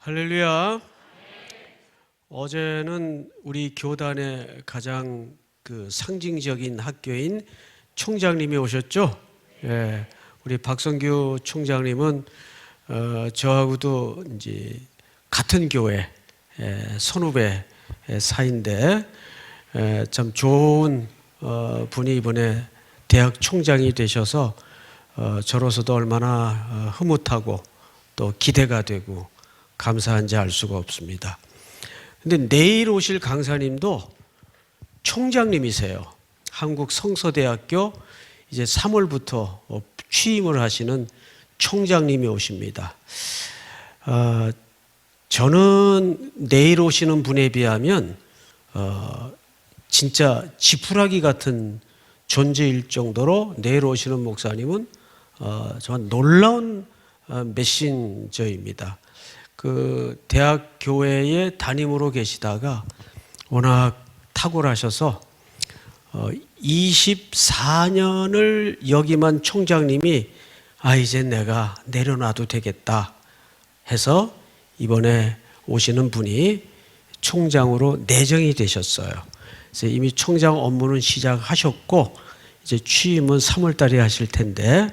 할렐루야. 어제는 우리 교단의 가장 상징적인 학교인 총장님이 오셨죠? 예, 우리 박성규 총장님은 저하고도 이제 같은 교회 선후배 사이인데 참 좋은 분이 이번에 대학 총장이 되셔서 저로서도 얼마나 흐뭇하고 또 기대가 되고 감사한지 알 수가 없습니다. 근데 내일 오실 강사님도 총장님이세요. 한국 성서대학교 이제 3월부터 취임을 하시는 총장님이 오십니다. 저는 내일 오시는 분에 비하면 진짜 지푸라기 같은 존재일 정도로 내일 오시는 목사님은 정말 놀라운 메신저입니다. 대학 교회에 담임으로 계시다가 워낙 탁월하셔서 24년을 역임한 총장님이 이제 내가 내려놔도 되겠다 해서 이번에 오시는 분이 총장으로 내정이 되셨어요. 그래서 이미 총장 업무는 시작하셨고 이제 취임은 3월 달에 하실 텐데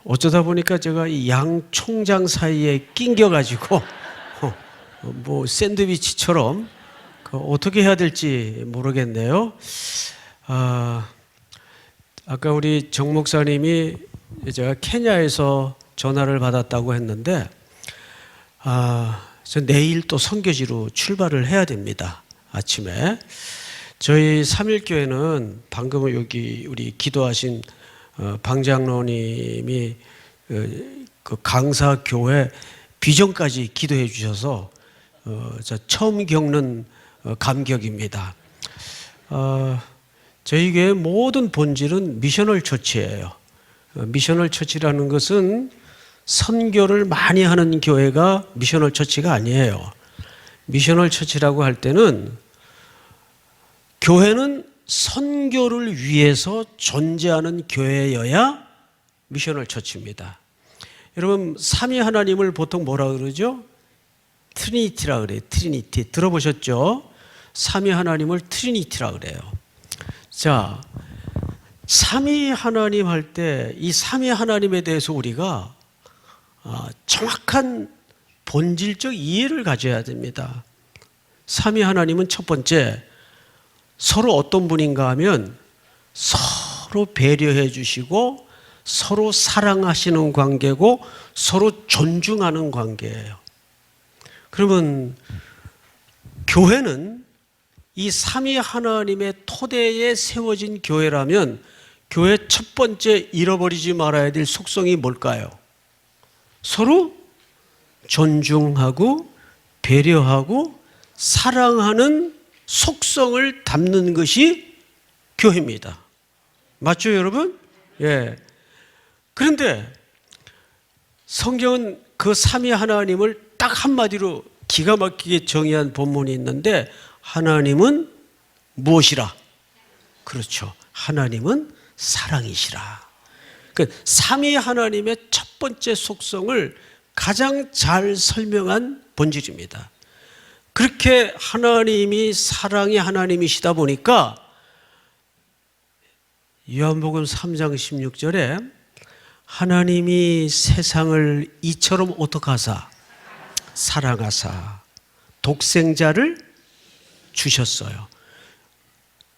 어쩌다 보니까 제가 이 양 총장 사이에 낑겨가지고 뭐 샌드위치처럼 어떻게 해야 될지 모르겠네요. 아까 우리 정 목사님이 제가 케냐에서 전화를 받았다고 했는데 저 내일 또 선교지로 출발을 해야 됩니다. 아침에 저희 삼일교회는 방금 여기 우리 기도하신 방 장로님이 그 강사 교회 비전까지 기도해 주셔서 처음 겪는 감격입니다. 저희 교회 모든 본질은 미셔널 처치예요. 미셔널 처치라는 것은 선교를 많이 하는 교회가 미셔널 처치가 아니에요. 미셔널 처치라고 할 때는 교회는 선교를 위해서 존재하는 교회여야 미셔널 처치입니다. 여러분 삼위 하나님을 보통 뭐라 그러죠? 트리니티라 그래요. 트리니티 들어보셨죠? 삼위 하나님을 트리니티라 그래요. 자, 삼위 하나님 할 때 이 삼위 하나님에 대해서 우리가 정확한 본질적 이해를 가져야 됩니다. 삼위 하나님은 첫 번째 서로 어떤 분인가 하면 서로 배려해 주시고 서로 사랑하시는 관계고 서로 존중하는 관계예요. 그러면 교회는 이 삼위 하나님의 토대에 세워진 교회라면 교회 첫 번째 잃어버리지 말아야 될 속성이 뭘까요? 서로 존중하고 배려하고 사랑하는 속성을 담는 것이 교회입니다. 맞죠, 여러분? 예. 그런데 성경은 그 삼위 하나님을 딱 한마디로 기가 막히게 정의한 본문이 있는데 하나님은 무엇이라? 그렇죠. 하나님은 사랑이시라. 그 삼위 하나님의 첫 번째 속성을 가장 잘 설명한 본질입니다. 그렇게 하나님이 사랑의 하나님이시다 보니까 요한복음 3장 16절에 하나님이 세상을 이처럼 어떻게 하사 사랑하사 독생자를 주셨어요.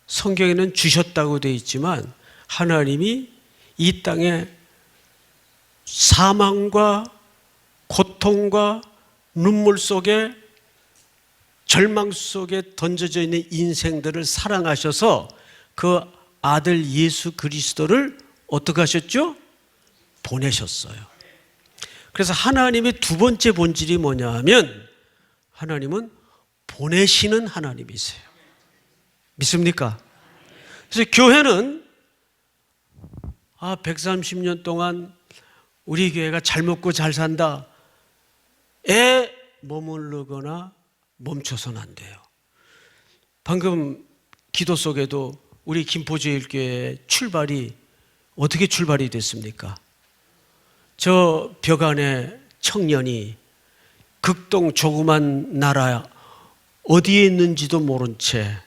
성경에는 주셨다고 되어 있지만 하나님이 이 땅에 사망과 고통과 눈물 속에 절망 속에 던져져 있는 인생들을 사랑하셔서 그 아들 예수 그리스도를 어떻게 하셨죠? 보내셨어요. 그래서 하나님의 두 번째 본질이 뭐냐 하면 하나님은 보내시는 하나님이세요. 믿습니까? 그래서 교회는 130년 동안 우리 교회가 잘 먹고 잘 산다에 머무르거나 멈춰서는 안 돼요. 방금 기도 속에도 우리 김포제일교회 출발이 어떻게 출발이 됐습니까? 저 벽 안에 청년이 극동 조그만 나라 어디에 있는지도 모른 채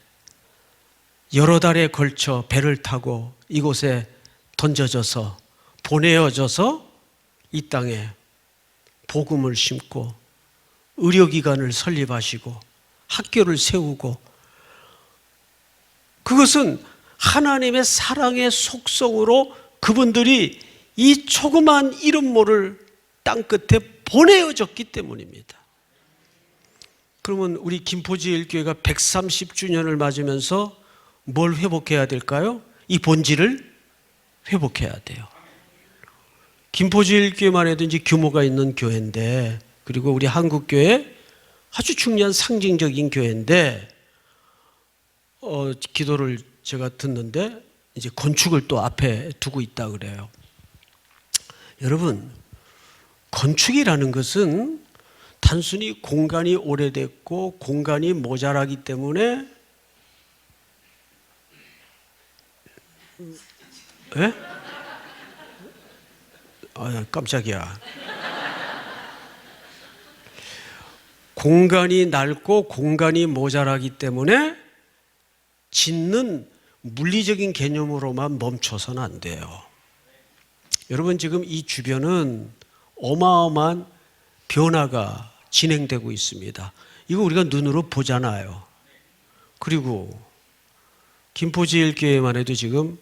여러 달에 걸쳐 배를 타고 이곳에 던져져서 보내어져서 이 땅에 복음을 심고 의료기관을 설립하시고 학교를 세우고, 그것은 하나님의 사랑의 속성으로 그분들이 이 조그만 이름 모를 땅끝에 보내어졌기 때문입니다. 그러면 우리 김포지일교회가 130주년을 맞으면서 뭘 회복해야 될까요? 이 본질을 회복해야 돼요. 김포지일교회만 해도 이제 규모가 있는 교회인데, 그리고 우리 한국교회 아주 중요한 상징적인 교회인데, 기도를 제가 듣는데 이제 건축을 또 앞에 두고 있다 그래요. 여러분, 건축이라는 것은 단순히 공간이 오래됐고 공간이 모자라기 때문에 예? 깜짝이야. 공간이 넓고 공간이 모자라기 때문에 짓는 물리적인 개념으로만 멈춰서는 안 돼요. 여러분, 지금 이 주변은 어마어마한 변화가 진행되고 있습니다. 이거 우리가 눈으로 보잖아요. 그리고 김포지일교회만 해도 지금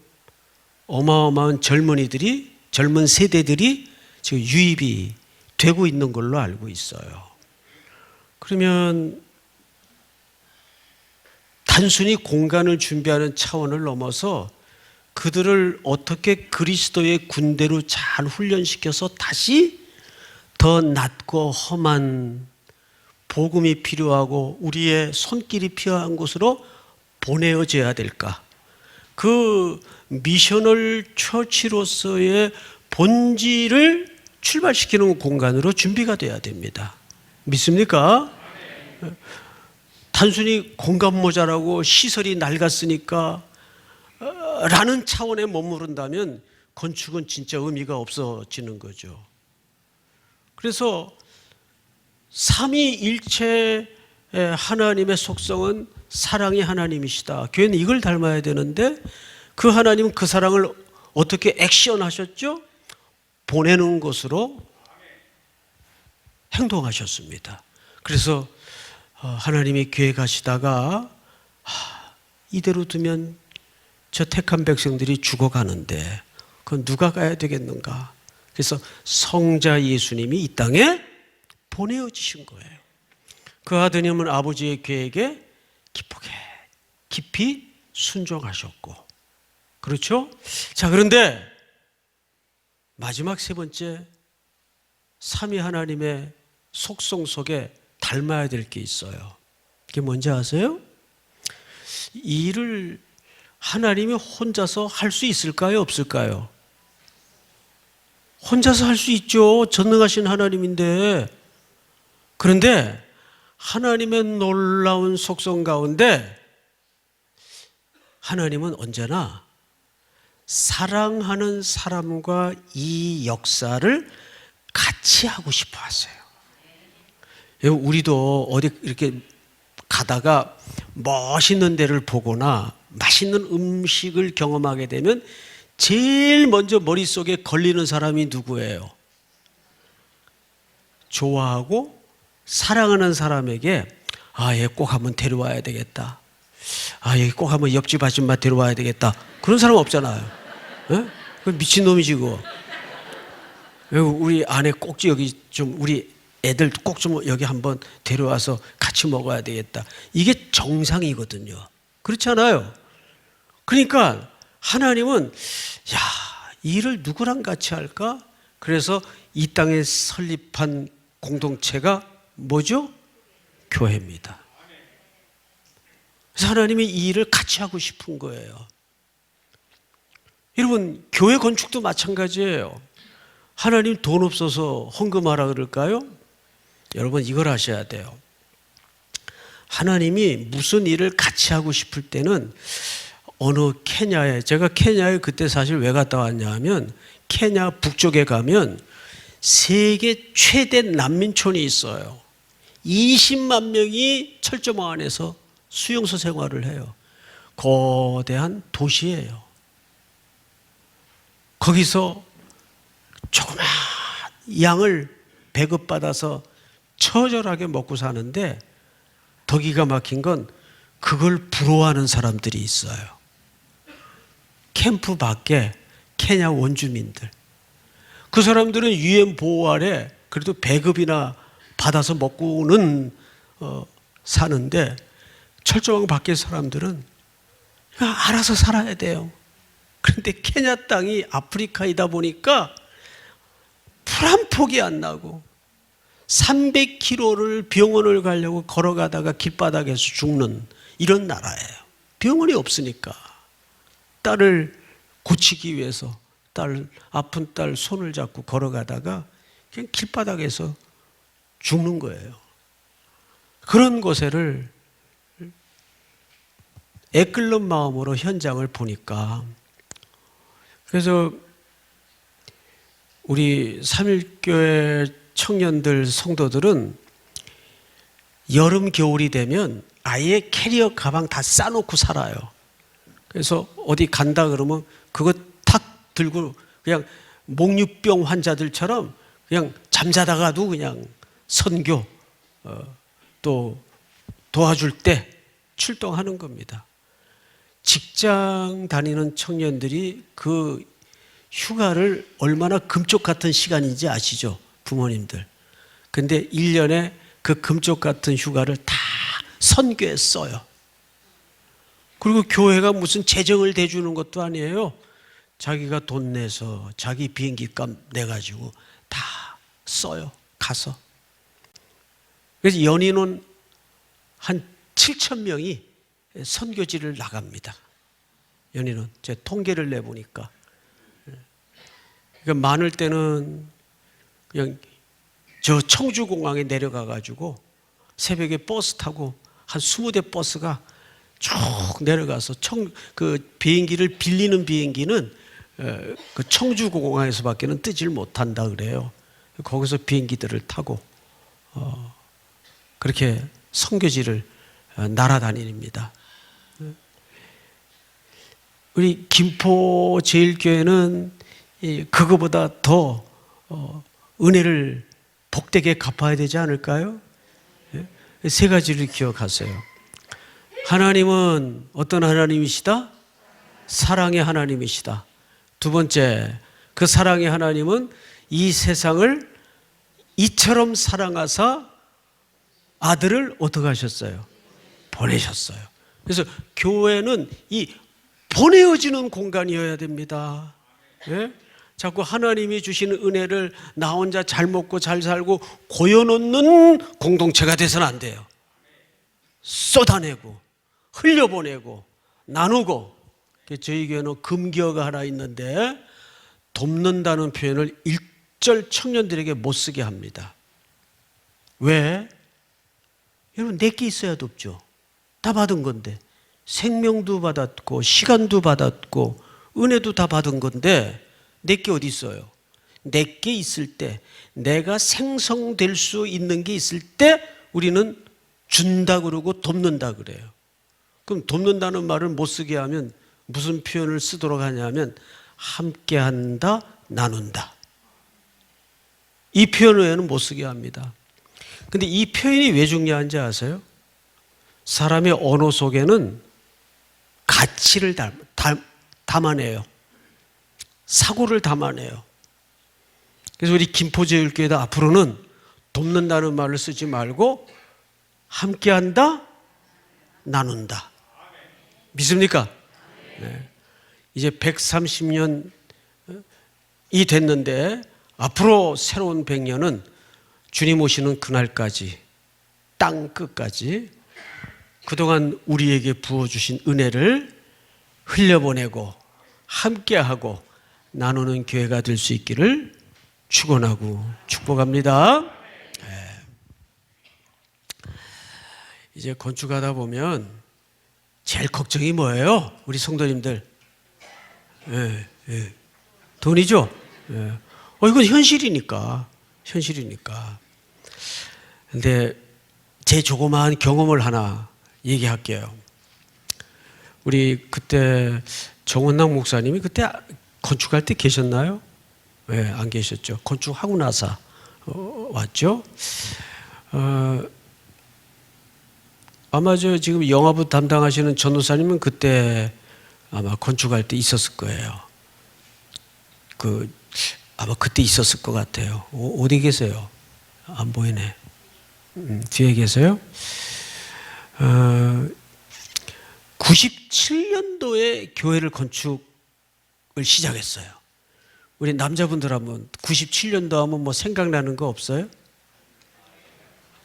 어마어마한 젊은 세대들이 지금 유입이 되고 있는 걸로 알고 있어요. 그러면 단순히 공간을 준비하는 차원을 넘어서 그들을 어떻게 그리스도의 군대로 잘 훈련시켜서 다시 더 낮고 험한 복음이 필요하고 우리의 손길이 필요한 곳으로 보내어져야 될까? 그 미셔널 처치로서의 본질을 출발시키는 공간으로 준비가 돼야 됩니다. 믿습니까? 단순히 공간 모자라고 시설이 낡았으니까 라는 차원에 머무른다면 건축은 진짜 의미가 없어지는 거죠. 그래서 삼위일체 하나님의 속성은 사랑의 하나님이시다. 교회는 이걸 닮아야 되는데 그 하나님은 그 사랑을 어떻게 액션하셨죠? 보내는 것으로 행동하셨습니다. 그래서 하나님이 교회 가시다가 이대로 두면 저 택한 백성들이 죽어가는데 그건 누가 가야 되겠는가? 그래서 성자 예수님이 이 땅에 보내어지신 거예요. 그 아드님은 아버지의 계획에 기쁘게 깊이 순종하셨고, 그렇죠? 자, 그런데 마지막 세 번째, 삼위 하나님의 속성 속에 닮아야 될 게 있어요. 그게 뭔지 아세요? 이 일을 하나님이 혼자서 할 수 있을까요? 없을까요? 혼자서 할 수 있죠. 전능하신 하나님인데. 그런데 하나님의 놀라운 속성 가운데 하나님은 언제나 사랑하는 사람과 이 역사를 같이 하고 싶어 하세요. 우리도 어디 이렇게 가다가 멋있는 데를 보거나 맛있는 음식을 경험하게 되면 제일 먼저 머릿속에 걸리는 사람이 누구예요? 좋아하고 사랑하는 사람에게 얘 꼭 한번 데려와야 되겠다. 얘 꼭 한번 옆집 아줌마 데려와야 되겠다. 그런 사람 없잖아요. 그 미친놈이지 그거. 우리 아내 꼭 여기 좀 우리 애들 꼭 좀 여기 한번 데려와서 같이 먹어야 되겠다. 이게 정상이거든요. 그렇잖아요. 그러니까 하나님은 이 일을 누구랑 같이 할까? 그래서 이 땅에 설립한 공동체가 뭐죠? 교회입니다. 그래서 하나님이 이 일을 같이 하고 싶은 거예요. 여러분, 교회 건축도 마찬가지예요. 하나님 돈 없어서 헌금하라 그럴까요? 여러분, 이걸 아셔야 돼요. 하나님이 무슨 일을 같이 하고 싶을 때는 어느 케냐에, 제가 케냐에 그때 사실 왜 갔다 왔냐 하면 케냐 북쪽에 가면 세계 최대 난민촌이 있어요. 20만 명이 철조망 안에서 수용소 생활을 해요. 거대한 도시예요. 거기서 조그만 양을 배급받아서 처절하게 먹고 사는데 더 기가 막힌 건 그걸 부러워하는 사람들이 있어요. 캠프 밖에 케냐 원주민들. 그 사람들은 UN 보호 아래 그래도 배급이나 받아서 먹고는 사는데 철조망 밖의 사람들은 그냥 알아서 살아야 돼요. 그런데 케냐 땅이 아프리카이다 보니까 풀 한 폭이 안 나고 300km를 병원을 가려고 걸어가다가 길바닥에서 죽는 이런 나라예요. 병원이 없으니까 딸을 고치기 위해서 아픈 딸 손을 잡고 걸어가다가 그냥 길바닥에서 죽는 거예요. 그런 곳에를 애끓는 마음으로 현장을 보니까, 그래서 우리 삼일교회 청년들 성도들은 여름 겨울이 되면 아예 캐리어 가방 다 싸놓고 살아요. 그래서 어디 간다 그러면 그거 탁 들고 그냥 목류병 환자들처럼 그냥 잠자다가도 그냥 선교 또 도와줄 때 출동하는 겁니다. 직장 다니는 청년들이 그 휴가를 얼마나 금쪽 같은 시간인지 아시죠? 부모님들. 근데 1년에 그 금쪽 같은 휴가를 다 선교에 써요. 그리고 교회가 무슨 재정을 대주는 것도 아니에요. 자기가 돈 내서 자기 비행기 값 내가지고 다 써요. 가서. 그래서 연인은 한 7,000명이 선교지를 나갑니다. 연인은 제 통계를 내보니까. 그러니까 많을 때는 그냥 저 청주공항에 내려가가지고 새벽에 버스 타고 한 20대 버스가 쭉 내려가서 그 비행기를 빌리는 비행기는 그 청주공항에서밖에는 뜨질 못한다 그래요. 거기서 비행기들을 타고 그렇게 선교지를 날아다닙니다. 우리 김포제일교회는 그거보다 더 은혜를 복되게 갚아야 되지 않을까요? 세 가지를 기억하세요. 하나님은 어떤 하나님이시다? 사랑의 하나님이시다. 두 번째, 그 사랑의 하나님은 이 세상을 이처럼 사랑하사 아들을 어떻게 하셨어요? 보내셨어요. 그래서 교회는 이 보내어지는 공간이어야 됩니다. 예? 자꾸 하나님이 주시는 은혜를 나 혼자 잘 먹고 잘 살고 고여놓는 공동체가 돼서는 안 돼요. 쏟아내고 흘려보내고 나누고. 저희 교회는 금기어가 하나 있는데 돕는다는 표현을 일절 청년들에게 못 쓰게 합니다. 왜? 여러분 내게 있어야 돕죠. 다 받은 건데 생명도 받았고 시간도 받았고 은혜도 다 받은 건데 내게 어디 있어요? 내게 있을 때, 내가 생성될 수 있는 게 있을 때 우리는 준다 그러고 돕는다 그래요. 그럼 돕는다는 말을 못 쓰게 하면 무슨 표현을 쓰도록 하냐면 함께한다, 나눈다. 이 표현 외에는 못 쓰게 합니다. 근데 이 표현이 왜 중요한지 아세요? 사람의 언어 속에는 가치를 담아내요. 사고를 담아내요. 그래서 우리 김포제일교회도 앞으로는 돕는다는 말을 쓰지 말고 함께한다, 나눈다. 믿습니까? 네. 이제 130년이 됐는데 앞으로 새로운 100년은 주님 오시는 그날까지 땅 끝까지 그동안 우리에게 부어주신 은혜를 흘려보내고 함께하고 나누는 교회가 될 수 있기를 축원하고 축복합니다. 네. 이제 건축하다 보면 제일 걱정이 뭐예요? 우리 성도님들. 네, 네. 돈이죠? 네. 이건 현실이니까. 근데 제 조그마한 경험을 하나 얘기할게요. 우리 그때 정원남 목사님이 그때 건축할 때 계셨나요? 네, 안 계셨죠. 건축하고 나서 왔죠. 아마 지금 영화부 담당하시는 전도사님은 그때 아마 건축할 때 있었을 거예요. 아마 그때 있었을 것 같아요. 어디 계세요? 안 보이네. 뒤에 계세요? 97년도에 교회를 건축을 시작했어요. 우리 남자분들 하면 97년도 하면 뭐 생각나는 거 없어요?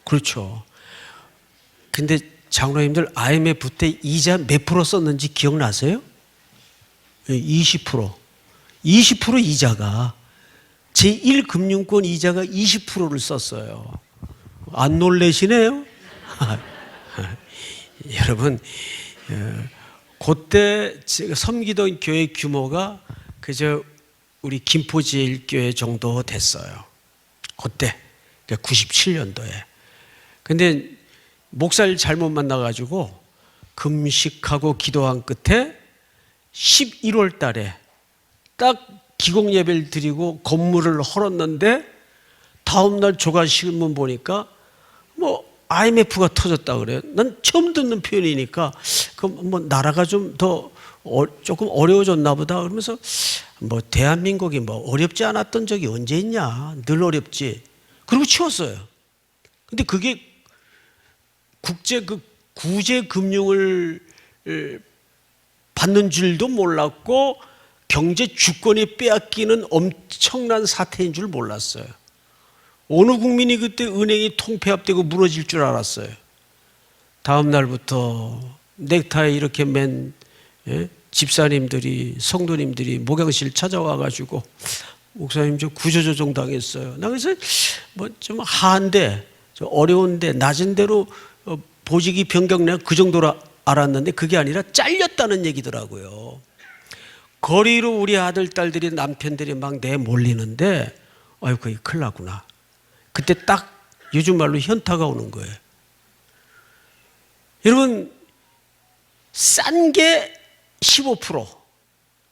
그렇죠. 근데 장로님들 IMF 때 이자 몇 프로 썼는지 기억나세요? 20%. 20% 이자가 제1금융권 이자가 20%를 썼어요. 안 놀래시네요? 여러분, 그때 제가 섬기던 교회 규모가 그저 우리 김포제일교회 정도 됐어요. 그때 97년도에. 근데 목사를 잘못 만나가지고 금식하고 기도한 끝에 11월 달에 딱 기공 예배를 드리고 건물을 헐었는데 다음날 조간신문 보니까 뭐 IMF가 터졌다 그래요. 난 처음 듣는 표현이니까 그럼 뭐 나라가 좀 더 조금 어려워졌나 보다 그러면서 뭐 대한민국이 뭐 어렵지 않았던 적이 언제 있냐, 늘 어렵지. 그리고 치웠어요. 근데 그게 국제 구제 금융을 받는 줄도 몰랐고 경제 주권이 빼앗기는 엄청난 사태인 줄 몰랐어요. 어느 국민이 그때 은행이 통폐합되고 무너질 줄 알았어요. 다음 날부터 넥타이 이렇게 맨 집사님들이 성도님들이 목양실 찾아와가지고 목사님 저 구조조정 당했어요. 나 그래서 뭐 좀 한데 어려운데 낮은 데로 보직이 변경되나 그 정도로 알았는데 그게 아니라 잘렸다는 얘기더라고요. 거리로 우리 아들 딸들이 남편들이 막 내몰리는데 아이고 이거 큰일 나구나. 그때 딱 요즘 말로 현타가 오는 거예요. 여러분 싼 게 15%,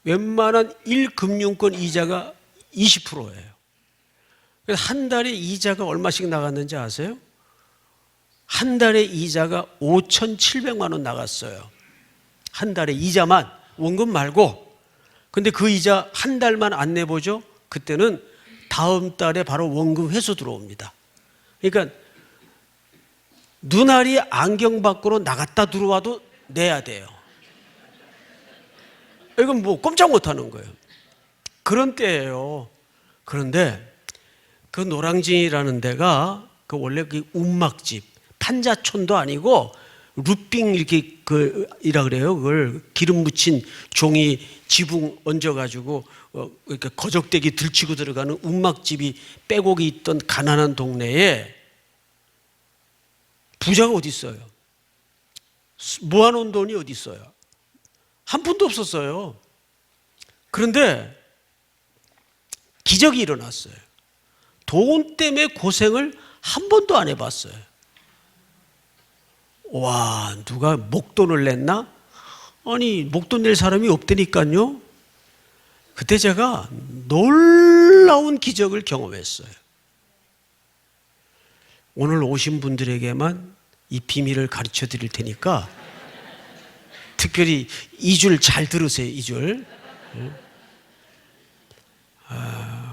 웬만한 1금융권 이자가 20%예요. 그래서 한 달에 이자가 얼마씩 나갔는지 아세요? 한 달에 이자가 5,700만 원 나갔어요. 한 달에 이자만, 원금 말고. 근데 그 이자 한 달만 안 내보죠? 그때는 다음 달에 바로 원금 회수 들어옵니다. 그러니까 눈알이 안경 밖으로 나갔다 들어와도 내야 돼요. 이건 뭐 꼼짝 못 하는 거예요. 그런 때예요. 그런데 그 노량진이라는 데가 그 원래 그 움막집, 판자촌도 아니고 루빙 이렇게 이라 그래요. 그걸 기름 묻힌 종이 지붕 얹어가지고 이렇게 거적대기 들치고 들어가는 움막집이 빼곡이 있던 가난한 동네에 부자가 어디 있어요? 모아놓은 돈이 어디 있어요? 한 푼도 없었어요. 그런데 기적이 일어났어요. 돈 때문에 고생을 한 번도 안 해봤어요. 와, 누가 목돈을 냈나? 아니, 목돈 낼 사람이 없다니까요. 그때 제가 놀라운 기적을 경험했어요. 오늘 오신 분들에게만 이 비밀을 가르쳐 드릴 테니까 특별히 이 줄 잘 들으세요. 이 줄.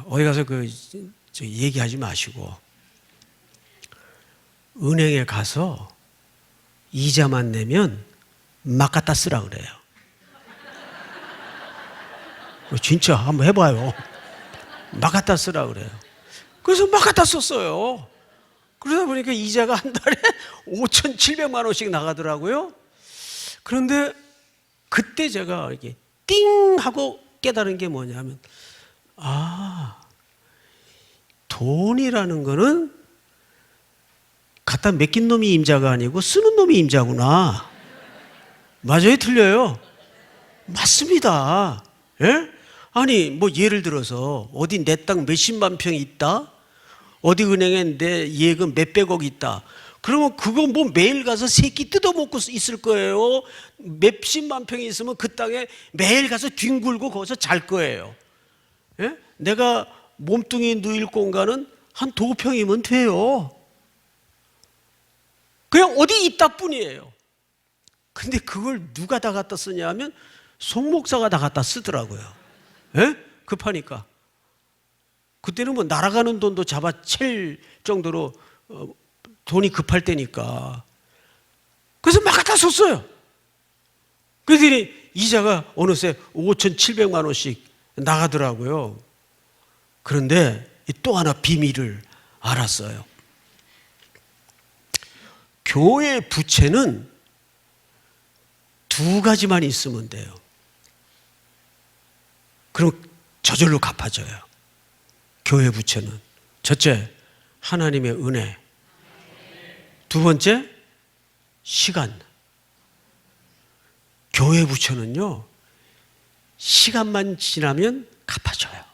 어디 가서 얘기하지 마시고 은행에 가서 이자만 내면 막 갖다 쓰라 그래요. 진짜 한번 해봐요. 막 갖다 쓰라 그래요. 그래서 막 갖다 썼어요. 그러다 보니까 이자가 한 달에 5,700만 원씩 나가더라고요. 그런데 그때 제가 이렇게 띵 하고 깨달은 게 뭐냐면 돈이라는 거는 갖다 맡긴 놈이 임자가 아니고 쓰는 놈이 임자구나. 맞아요? 틀려요? 맞습니다. 예? 아니 뭐 예를 들어서 어디 내 땅 몇십만 평이 있다? 어디 은행에 내 예금 몇백억 있다. 그러면 그거 뭐 매일 가서 새끼 뜯어먹고 있을 거예요. 몇십만 평이 있으면 그 땅에 매일 가서 뒹굴고 거기서 잘 거예요. 예? 내가 몸뚱이 누일 공간은 한 2평이면 돼요. 그냥 어디 있다 뿐이에요. 근데 그걸 누가 다 갖다 쓰냐 하면 송 목사가 다 갖다 쓰더라고요. 예? 급하니까. 그때는 뭐 날아가는 돈도 잡아챌 정도로 돈이 급할 때니까. 그래서 막 갖다 썼어요. 그랬더니 이자가 어느새 5,700만 원씩 나가더라고요. 그런데 또 하나 비밀을 알았어요. 교회 부채는 2가지만 있으면 돼요. 그럼 저절로 갚아져요. 교회 부채는. 첫째, 하나님의 은혜. 2번째, 시간. 교회 부채는요, 시간만 지나면 갚아져요.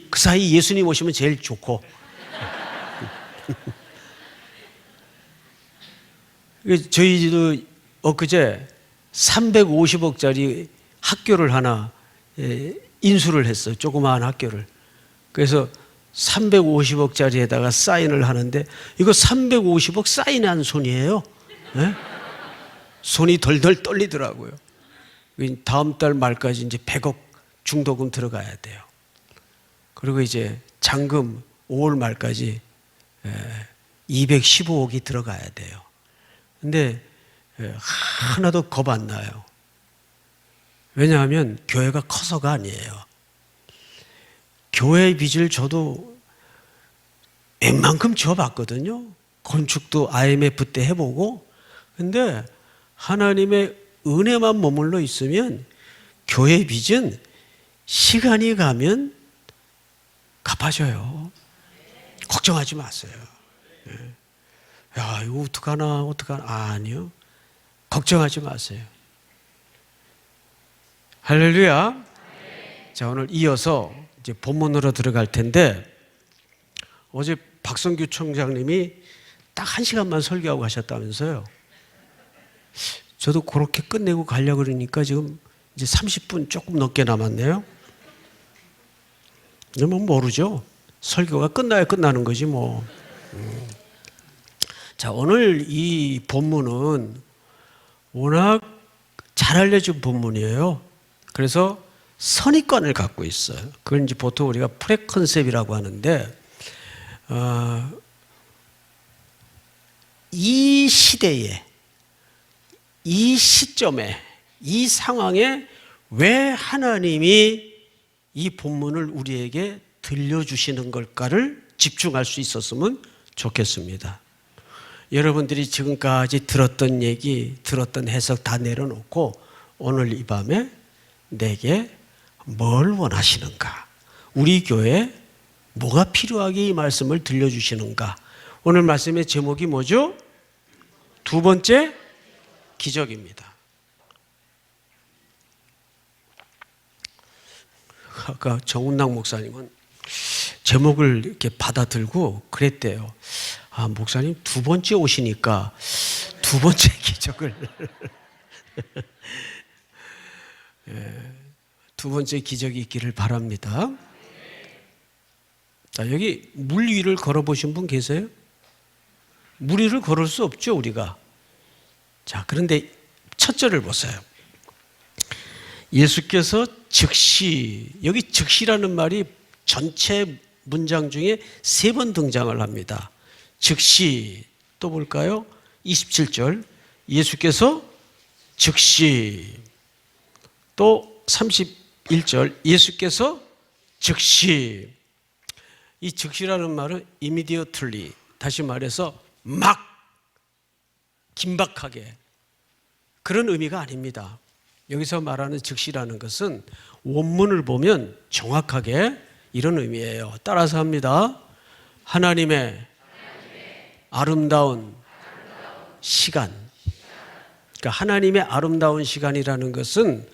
그 사이 예수님 오시면 제일 좋고. 저희도 엊그제 350억짜리 학교를 하나 인수를 했어요. 조그마한 학교를. 그래서 350억짜리에다가 사인을 하는데 이거 350억 사인한 손이에요. 네? 손이 덜덜 떨리더라고요. 다음 달 말까지 이제 100억 중도금 들어가야 돼요. 그리고 이제 잔금 5월 말까지 215억이 들어가야 돼요. 근데 하나도 겁 안 나요. 왜냐하면 교회가 커서가 아니에요. 교회 빚을 저도 웬만큼 지어봤거든요. 건축도 IMF 때 해보고. 근데 하나님의 은혜만 머물러 있으면 교회 빚은 시간이 가면 갚아져요. 걱정하지 마세요. 야, 이거 어떡하나. 아니요. 걱정하지 마세요. 할렐루야. 자, 오늘 이어서 이제 본문으로 들어갈 텐데, 어제 박성규 총장님이 딱 1시간만 설교하고 가셨다면서요. 저도 그렇게 끝내고 가려고 그러니까 지금 이제 30분 조금 넘게 남았네요. 뭐 모르죠. 설교가 끝나야 끝나는 거지 뭐. 자, 오늘 이 본문은 워낙 잘 알려진 본문이에요. 그래서 선입관을 갖고 있어요. 그걸 이제 보통 우리가 프레컨셉이라고 하는데, 이 시대에, 이 시점에, 이 상황에 왜 하나님이 이 본문을 우리에게 들려주시는 걸까를 집중할 수 있었으면 좋겠습니다. 여러분들이 지금까지 들었던 얘기, 들었던 해석 다 내려놓고 오늘 이 밤에 내게 뭘 원하시는가? 우리 교회에 뭐가 필요하게 이 말씀을 들려주시는가? 오늘 말씀의 제목이 뭐죠? 2번째 기적입니다. 아까 정운락 목사님은 제목을 이렇게 받아들고 그랬대요. 아, 목사님 2번째 오시니까 2번째 기적을 2번째 기적이 있기를 바랍니다. 자, 여기 물 위를 걸어보신 분 계세요? 물 위를 걸을 수 없죠, 우리가. 자, 그런데 첫 절을 보세요. 예수께서 즉시, 여기 즉시라는 말이 전체 문장 중에 3번 등장을 합니다. 즉시, 또 볼까요? 27절, 예수께서 즉시, 또 31절, 예수께서 즉시. 이 즉시라는 말은 immediately, 다시 말해서 막, 긴박하게, 그런 의미가 아닙니다. 여기서 말하는 즉시라는 것은 원문을 보면 정확하게 이런 의미예요. 따라서 합니다. 하나님의 아름다운 시간. 그러니까 하나님의 아름다운 시간이라는 것은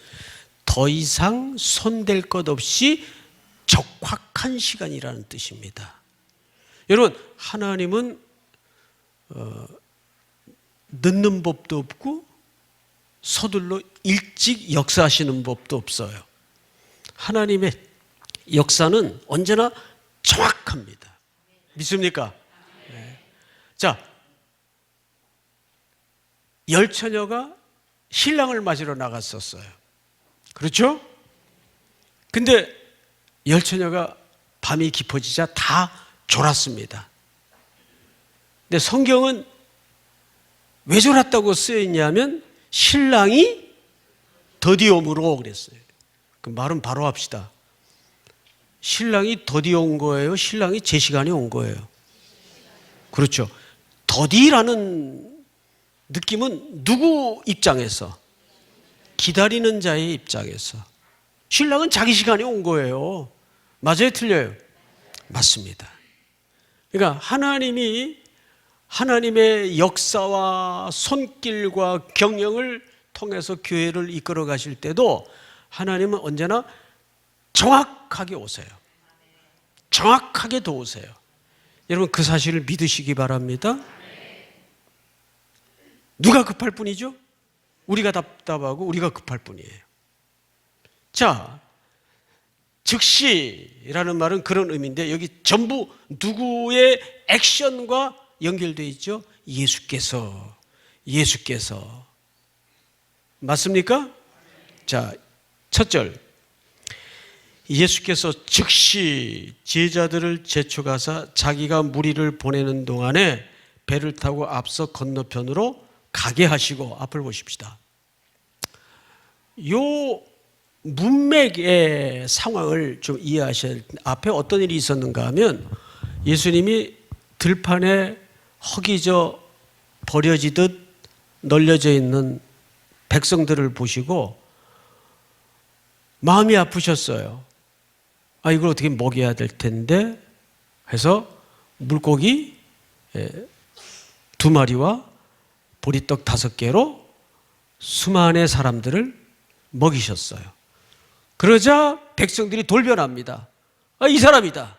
더 이상 손댈 것 없이 적확한 시간이라는 뜻입니다. 여러분, 하나님은 늦는 법도 없고 서둘러 일찍 역사하시는 법도 없어요. 하나님의 역사는 언제나 정확합니다. 믿습니까? 네. 자, 열처녀가 신랑을 맞으러 나갔었어요. 그렇죠? 근데 열처녀가 밤이 깊어지자 다 졸았습니다. 근데 성경은 왜 졸았다고 쓰여 있냐면 신랑이 더디옴으로 그랬어요. 그 말은 바로 합시다. 신랑이 더디 온 거예요? 신랑이 제 시간에 온 거예요? 그렇죠. 더디라는 느낌은 누구 입장에서? 기다리는 자의 입장에서. 신랑은 자기 시간에 온 거예요. 맞아요? 틀려요? 맞습니다. 그러니까 하나님의 역사와 손길과 경영을 통해서 교회를 이끌어 가실 때도 하나님은 언제나 정확하게 오세요. 정확하게 도우세요. 여러분, 그 사실을 믿으시기 바랍니다. 누가 급할 뿐이죠? 우리가 답답하고 우리가 급할 뿐이에요. 자, 즉시라는 말은 그런 의미인데 여기 전부 누구의 액션과 연결되어 있죠? 예수께서. 맞습니까? 자, 첫 절. 예수께서 즉시 제자들을 재촉하사 자기가 무리를 보내는 동안에 배를 타고 앞서 건너편으로 가게 하시고, 앞을 보십시다. 요 문맥의 상황을 좀 이해하셔야 될 텐데, 앞에 어떤 일이 있었는가 하면 예수님이 들판에 허기져 버려지듯 널려져 있는 백성들을 보시고 마음이 아프셨어요. 아, 이걸 어떻게 먹여야 될 텐데 해서 물고기 2마리와 보리떡 5개로 수많은 사람들을 먹이셨어요. 그러자 백성들이 돌변합니다. 아, 이 사람이다.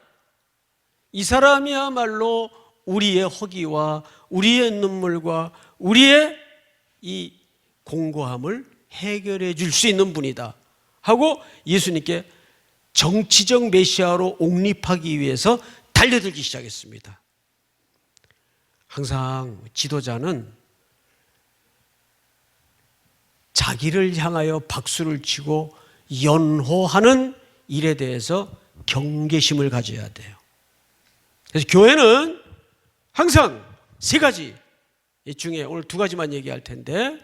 이 사람이야말로 우리의 허기와 우리의 눈물과 우리의 이 공고함을 해결해 줄 수 있는 분이다 하고 예수님께 정치적 메시아로 옹립하기 위해서 달려들기 시작했습니다. 항상 지도자는 자기를 향하여 박수를 치고 연호하는 일에 대해서 경계심을 가져야 돼요. 그래서 교회는 항상 3가지 중에 오늘 2가지만 얘기할 텐데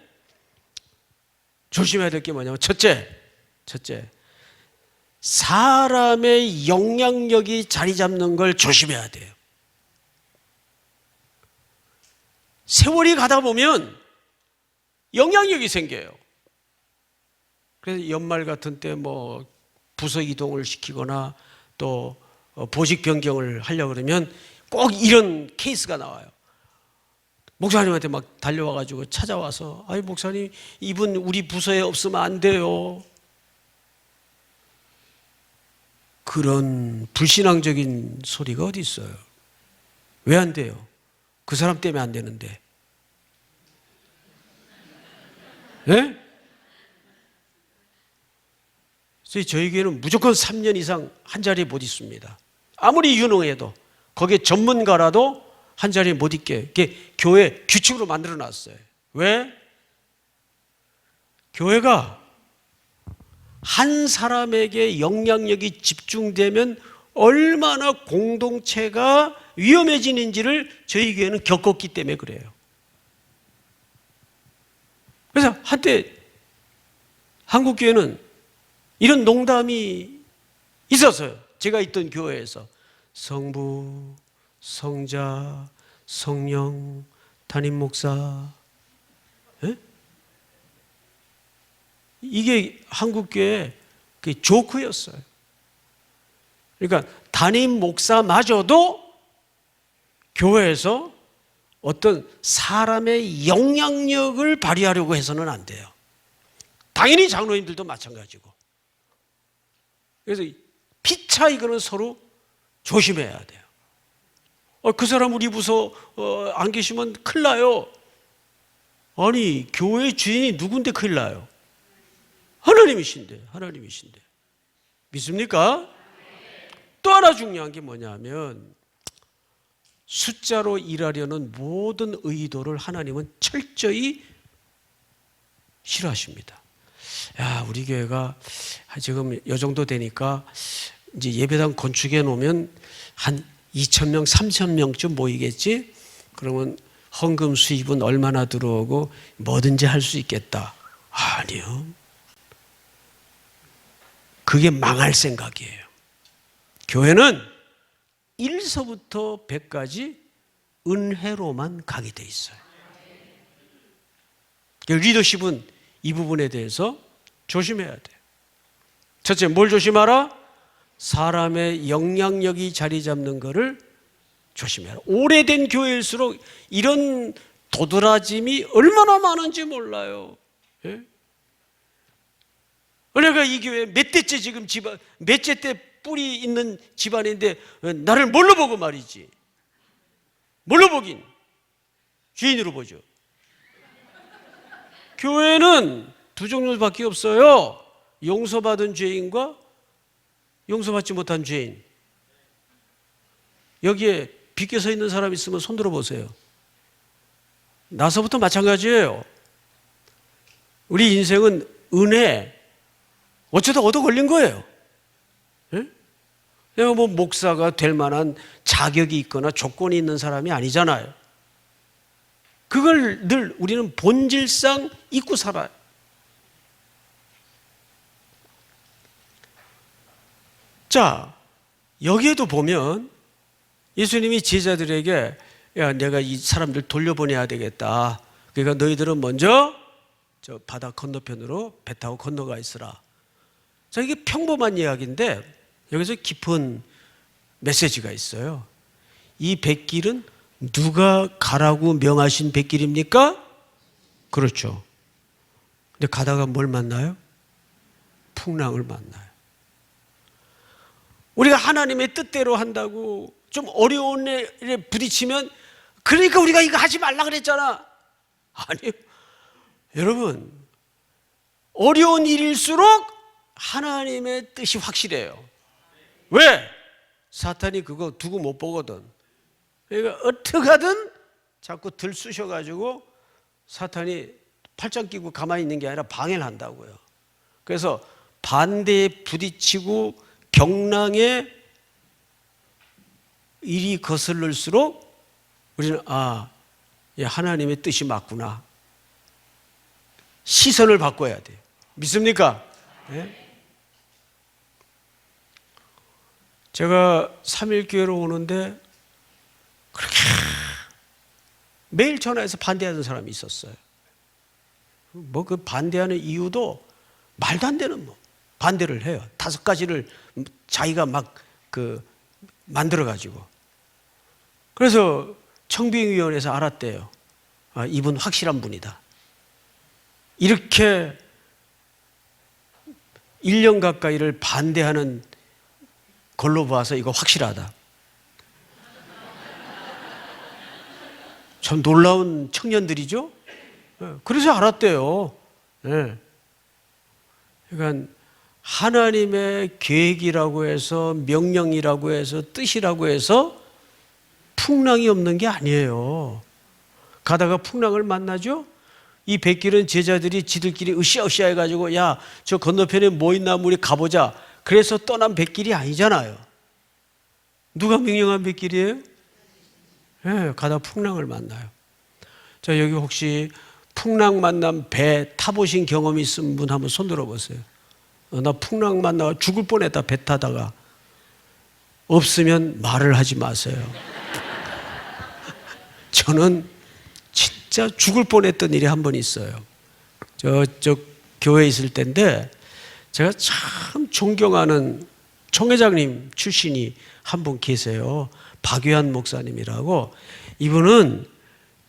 조심해야 될 게 뭐냐면 첫째, 사람의 영향력이 자리 잡는 걸 조심해야 돼요. 세월이 가다 보면 영향력이 생겨요. 그래서 연말 같은 때 뭐 부서 이동을 시키거나 또 보직 변경을 하려고 그러면 꼭 이런 케이스가 나와요. 목사님한테 막 달려와가지고 찾아와서, 아이 목사님, 이분 우리 부서에 없으면 안 돼요. 그런 불신앙적인 소리가 어디 있어요? 왜 안 돼요? 그 사람 때문에 안 되는데. 네? 그래서 저희 교회는 무조건 3년 이상 한 자리에 못 있습니다. 아무리 유능해도 거기에 전문가라도 한 자리에 못 있게 이게 교회 규칙으로 만들어 놨어요. 왜? 교회가 한 사람에게 영향력이 집중되면 얼마나 공동체가 위험해지는지를 저희 교회는 겪었기 때문에 그래요. 그래서 한때 한국교회는 이런 농담이 있었어요. 제가 있던 교회에서 성부, 성자, 성령, 담임 목사. 에? 이게 한국교회 조크였어요. 그러니까 담임 목사마저도 교회에서 어떤 사람의 영향력을 발휘하려고 해서는 안 돼요. 당연히 장로님들도 마찬가지고. 그래서 피차 이거는 서로 조심해야 돼요. 그 사람 우리 부서 안 계시면 큰일 나요. 아니, 교회 주인이 누군데 큰일 나요? 하나님이신데. 믿습니까? 또 하나 중요한 게 뭐냐면 숫자로 일하려는 모든 의도를 하나님은 철저히 싫어하십니다. 야, 우리 교회가 지금 이 정도 되니까 이제 예배당 건축해 놓으면 한 2,000명, 3,000명쯤 모이겠지? 그러면 헌금 수입은 얼마나 들어오고 뭐든지 할 수 있겠다. 아니요. 그게 망할 생각이에요. 교회는 1서부터 100까지 은혜로만 가게 돼 있어요. 리더십은 이 부분에 대해서 조심해야 돼요. 첫째, 뭘 조심하라? 사람의 영향력이 자리 잡는 것을 조심해라. 오래된 교회일수록 이런 도드라짐이 얼마나 많은지 몰라요. 예? 내가 이 교회 몇 대째 지금 집안, 몇째 때 뿌리 있는 집안인데 나를 뭘로 보고 말이지? 뭘로 보긴? 죄인으로 보죠. 교회는 두 종류밖에 없어요. 용서받은 죄인과 용서받지 못한 죄인. 여기에 비껴서 있는 사람 있으면 손 들어보세요. 나서부터 마찬가지예요. 우리 인생은 은혜, 어쩌다 얻어 걸린 거예요. 내가 뭐 목사가 될 만한 자격이 있거나 조건이 있는 사람이 아니잖아요. 그걸 늘 우리는 본질상 잊고 살아요. 자, 여기에도 보면 예수님이 제자들에게 야, 내가 이 사람들 돌려보내야 되겠다. 그러니까 너희들은 먼저 저 바다 건너편으로 배 타고 건너가 있으라. 자, 이게 평범한 이야기인데 여기서 깊은 메시지가 있어요. 이 뱃길은 누가 가라고 명하신 뱃길입니까? 그렇죠. 근데 가다가 뭘 만나요? 풍랑을 만나요. 우리가 하나님의 뜻대로 한다고 좀 어려운 일에 부딪히면 그러니까 우리가 이거 하지 말라 그랬잖아. 아니요. 여러분, 어려운 일일수록 하나님의 뜻이 확실해요. 왜? 사탄이 그거 두고 못 보거든. 그러니까 어떻게 하든 자꾸 들쑤셔가지고 사탄이 팔짱 끼고 가만히 있는 게 아니라 방해를 한다고요. 그래서 반대에 부딪히고 경랑에 일이 거슬릴수록 우리는 하나님의 뜻이 맞구나. 시선을 바꿔야 돼요. 믿습니까? 네? 제가 3.1교회로 오는데 그렇게 매일 전화해서 반대하는 사람이 있었어요. 뭐 그 반대하는 이유도 말도 안 되는 반대를 해요. 5가지를 자기가 막 만들어가지고. 그래서 청빙위원회에서 알았대요. 이분 확실한 분이다. 이렇게 1년 가까이를 반대하는 걸로 봐서 이거 확실하다. 참 놀라운 청년들이죠. 그래서 알았대요. 네. 그러니까 하나님의 계획이라고 해서 명령이라고 해서 뜻이라고 해서 풍랑이 없는 게 아니에요. 가다가 풍랑을 만나죠. 이 뱃길은 제자들이 지들끼리 으쌰으쌰 해가지고 야, 저 건너편에 뭐 있나 우리 가보자. 그래서 떠난 뱃길이 아니잖아요. 누가 명령한 뱃길이에요? 네, 가다 풍랑을 만나요. 자, 여기 혹시 풍랑 만난 배 타보신 경험이 있는 분 한번 손 들어보세요. 나 풍랑 만나가 죽을 뻔했다, 배 타다가. 없으면 말을 하지 마세요. 저는 진짜 죽을 뻔했던 일이 한 번 있어요. 저쪽 교회에 있을 때인데 제가 참 존경하는 총회장님 출신이 한 분 계세요. 박유한 목사님이라고. 이분은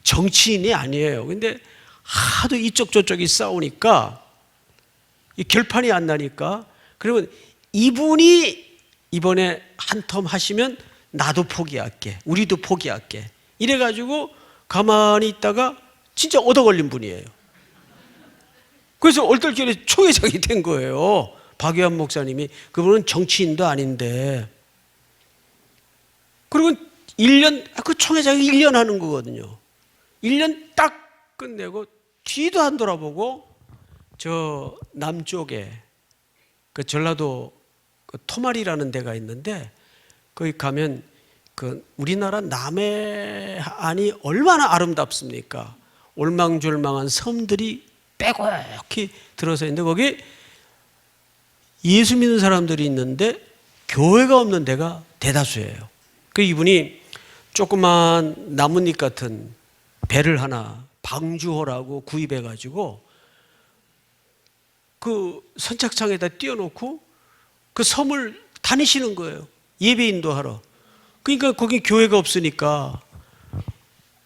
정치인이 아니에요. 근데 하도 이쪽 저쪽이 싸우니까 이 결판이 안 나니까 그러면 이분이 이번에 한 텀 하시면 나도 포기할게, 우리도 포기할게, 이래가지고 가만히 있다가 진짜 얻어 걸린 분이에요. 그래서 얼떨결에 총회장이 된 거예요. 박유한 목사님이. 그분은 정치인도 아닌데. 그리고 1년, 그 총회장이 1년 하는 거거든요. 1년 딱 끝내고 뒤도 안 돌아보고 저 남쪽에 그 전라도 그 토말이라는 데가 있는데 거기 가면 그 우리나라 남해안이 얼마나 아름답습니까? 올망졸망한 섬들이 빼곡히 들어서 있는데 거기 예수 믿는 사람들이 있는데 교회가 없는 데가 대다수예요. 그 이분이 조그만 나뭇잎 같은 배를 하나 방주호라고 구입해 가지고 그 선착장에다 띄워놓고 그 섬을 다니시는 거예요. 예배 인도하러. 그러니까 거기 교회가 없으니까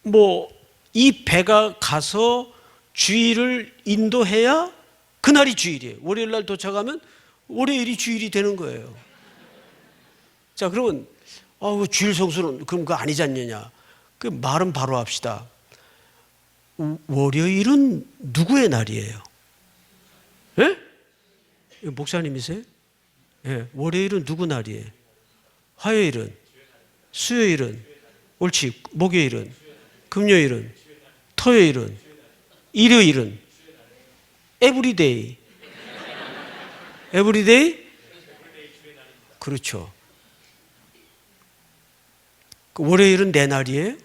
뭐 이 배가 가서 주일을 인도해야 그날이 주일이에요. 월요일 날 도착하면 월요일이 주일이 되는 거예요. 자, 그러면 주일 성수는 그럼 그거 아니지 않느냐? 그 말은 바로 합시다. 월요일은 누구의 날이에요? 예? 목사님이세요? 예, 월요일은 누구 날이에요? 화요일은? 수요일은? 옳지. 목요일은? 금요일은? 토요일은? 일요일은? 에브리데이. 에브리데이? 그렇죠. 월요일은 내 날이에요?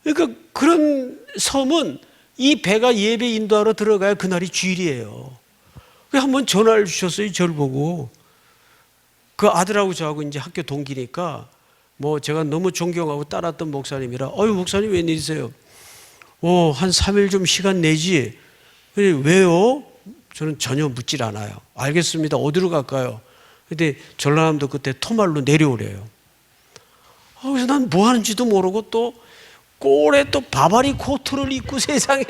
그러니까 그런 섬은 이 배가 예배 인도하러 들어가야 그날이 주일이에요. 한번 전화를 주셨어요. 저를 보고. 그 아들하고 저하고 이제 학교 동기니까 뭐 제가 너무 존경하고 따랐던 목사님이라 목사님 웬일이세요? 한 3일 좀 시간 내지. 왜요? 저는 전혀 묻질 않아요. 알겠습니다. 어디로 갈까요? 근데 전라남도 그때 토말로 내려오래요. 그래서 난 뭐 하는지도 모르고 또 꼴에 또 바바리 코트를 입고 세상에.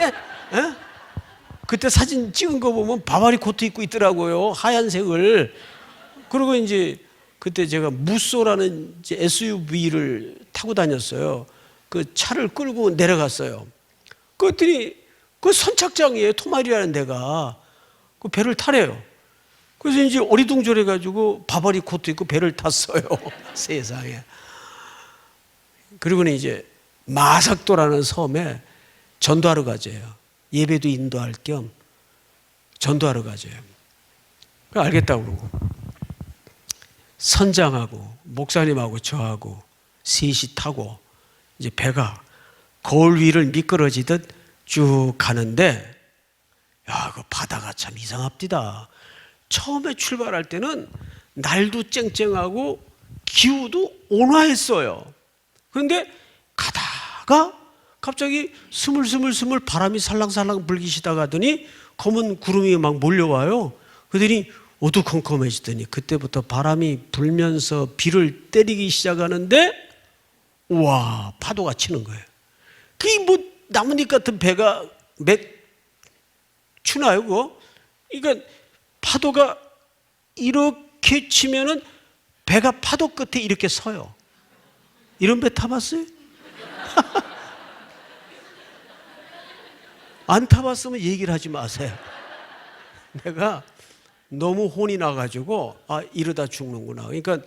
그때 사진 찍은 거 보면 바바리 코트 입고 있더라고요. 하얀색을. 그리고 이제 그때 제가 무쏘라는 SUV를 타고 다녔어요. 그 차를 끌고 내려갔어요. 그랬더니 그 선착장이에요. 토말이라는 데가. 그 배를 타래요. 그래서 이제 어리둥절해가지고 바바리 코트 입고 배를 탔어요. 세상에. 그리고는 이제 마삭도라는 섬에 전도하러 가져요. 예배도 인도할 겸 전도하러 가져요. 알겠다고 그러고 선장하고 목사님하고 저하고 셋이 타고 이제 배가 거울 위를 미끄러지듯 쭉 가는데 그 바다가 참 이상합니다. 처음에 출발할 때는 날도 쨍쨍하고 기후도 온화했어요. 그런데 가다가 갑자기 스물스물 바람이 살랑살랑 불기 시작하더니 검은 구름이 막 몰려와요. 그러더니 어두컴컴해지더니 그때부터 바람이 불면서 비를 때리기 시작하는데 우와, 파도가 치는 거예요. 그게 뭐 나뭇잎 같은 배가 추나요, 그거? 그러니까 파도가 이렇게 치면은 배가 파도 끝에 이렇게 서요. 이런 배 타봤어요? 안 타봤으면 얘기를 하지 마세요. 내가 너무 혼이 나가지고 이러다 죽는구나. 그러니까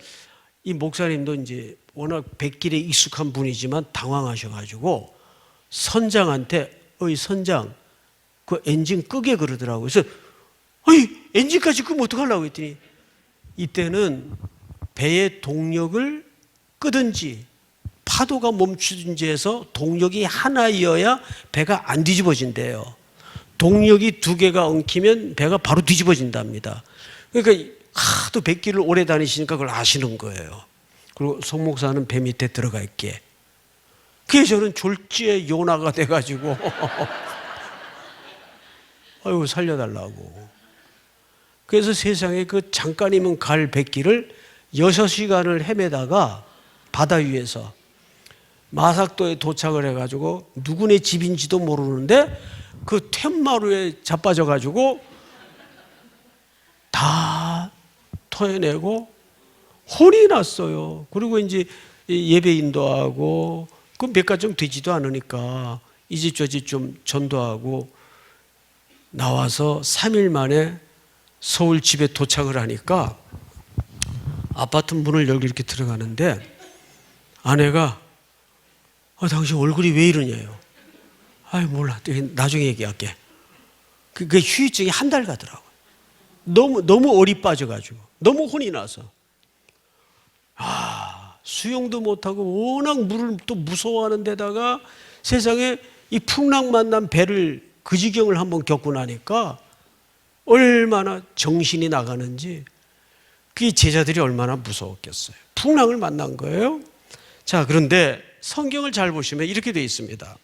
이 목사님도 이제 워낙 백길에 익숙한 분이지만 당황하셔가지고 선장한테 선장 그 엔진 끄게 그러더라고요. 그래서 엔진까지 끄면 어떡하려고 했더니 이때는 배의 동력을 끄든지 파도가 멈추든지 해서 동력이 하나이어야 배가 안 뒤집어진대요. 동력이 두 개가 엉키면 배가 바로 뒤집어진답니다. 그러니까 하도 백길을 오래 다니시니까 그걸 아시는 거예요. 그리고 송 목사는 배 밑에 들어가 있게. 그래서 저는 졸지에 요나가 돼가지고 아유 살려달라고. 그래서 세상에 그 잠깐이면 갈 백길을 6시간을 헤매다가 바다 위에서 마삭도에 도착을 해가지고 누구네 집인지도 모르는데 그 툇마루에 자빠져가지고 다 토해내고 혼이 났어요. 그리고 이제 예배 인도하고 그 몇 가정 되지도 않으니까 이 집 저 집 좀 전도하고 나와서 3일 만에 서울 집에 도착을 하니까 아파트 문을 열고 이렇게 들어가는데 아내가 당신 얼굴이 왜 이러냐요. 몰라. 나중에 얘기할게. 그 휴유증이 한 달 가더라고요. 너무 얼이 빠져가지고 너무 혼이 나서 수영도 못하고 워낙 물을 또 무서워하는 데다가 세상에 이 풍랑 만난 배를 그 지경을 한번 겪고 나니까 얼마나 정신이 나가는지 그 제자들이 얼마나 무서웠겠어요. 풍랑을 만난 거예요. 자, 그런데 성경을 잘 보시면 이렇게 되어 있습니다.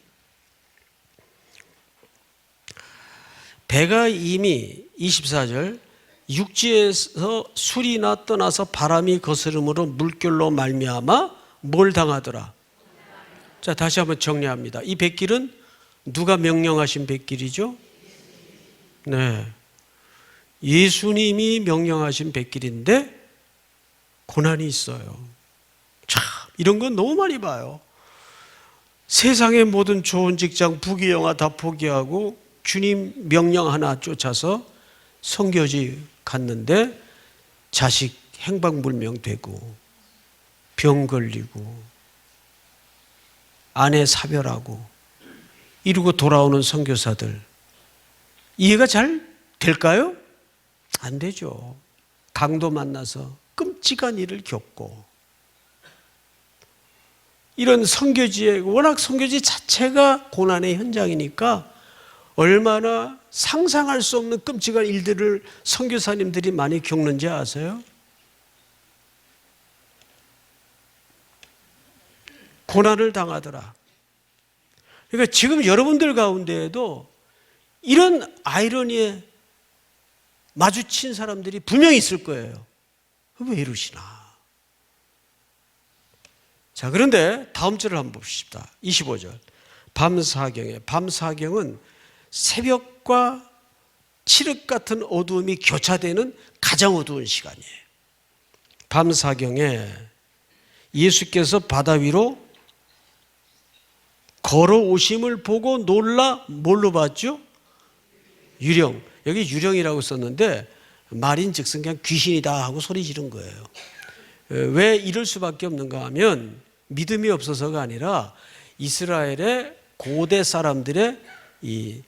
배가 이미 24절 육지에서 술이나 떠나서 바람이 거스름으로 물결로 말미암아 뭘 당하더라. 자, 다시 한번 정리합니다. 이 뱃길은 누가 명령하신 뱃길이죠? 네, 예수님이 명령하신 뱃길인데 고난이 있어요. 참, 이런 건 너무 많이 봐요. 세상의 모든 좋은 직장, 부귀영화 다 포기하고 주님 명령 하나 쫓아서 선교지 갔는데 자식 행방불명되고 병 걸리고 아내 사별하고 이러고 돌아오는 선교사들 이해가 잘 될까요? 안 되죠. 강도 만나서 끔찍한 일을 겪고 이런 선교지에 워낙 선교지 자체가 고난의 현장이니까 얼마나 상상할 수 없는 끔찍한 일들을 선교사님들이 많이 겪는지 아세요? 고난을 당하더라. 그러니까 지금 여러분들 가운데에도 이런 아이러니에 마주친 사람들이 분명히 있을 거예요. 왜 이러시나? 자, 그런데 다음 절을 한번 봅시다. 25절. 밤사경에, 밤사경은 새벽과 칠흑 같은 어두움이 교차되는 가장 어두운 시간이에요. 밤사경에 예수께서 바다 위로 걸어오심을 보고 놀라 뭘로 봤죠? 유령. 여기 유령이라고 썼는데 말인즉슨 그냥 귀신이다 하고 소리 지른 거예요. 왜 이럴 수밖에 없는가 하면 믿음이 없어서가 아니라 이스라엘의 고대 사람들의 이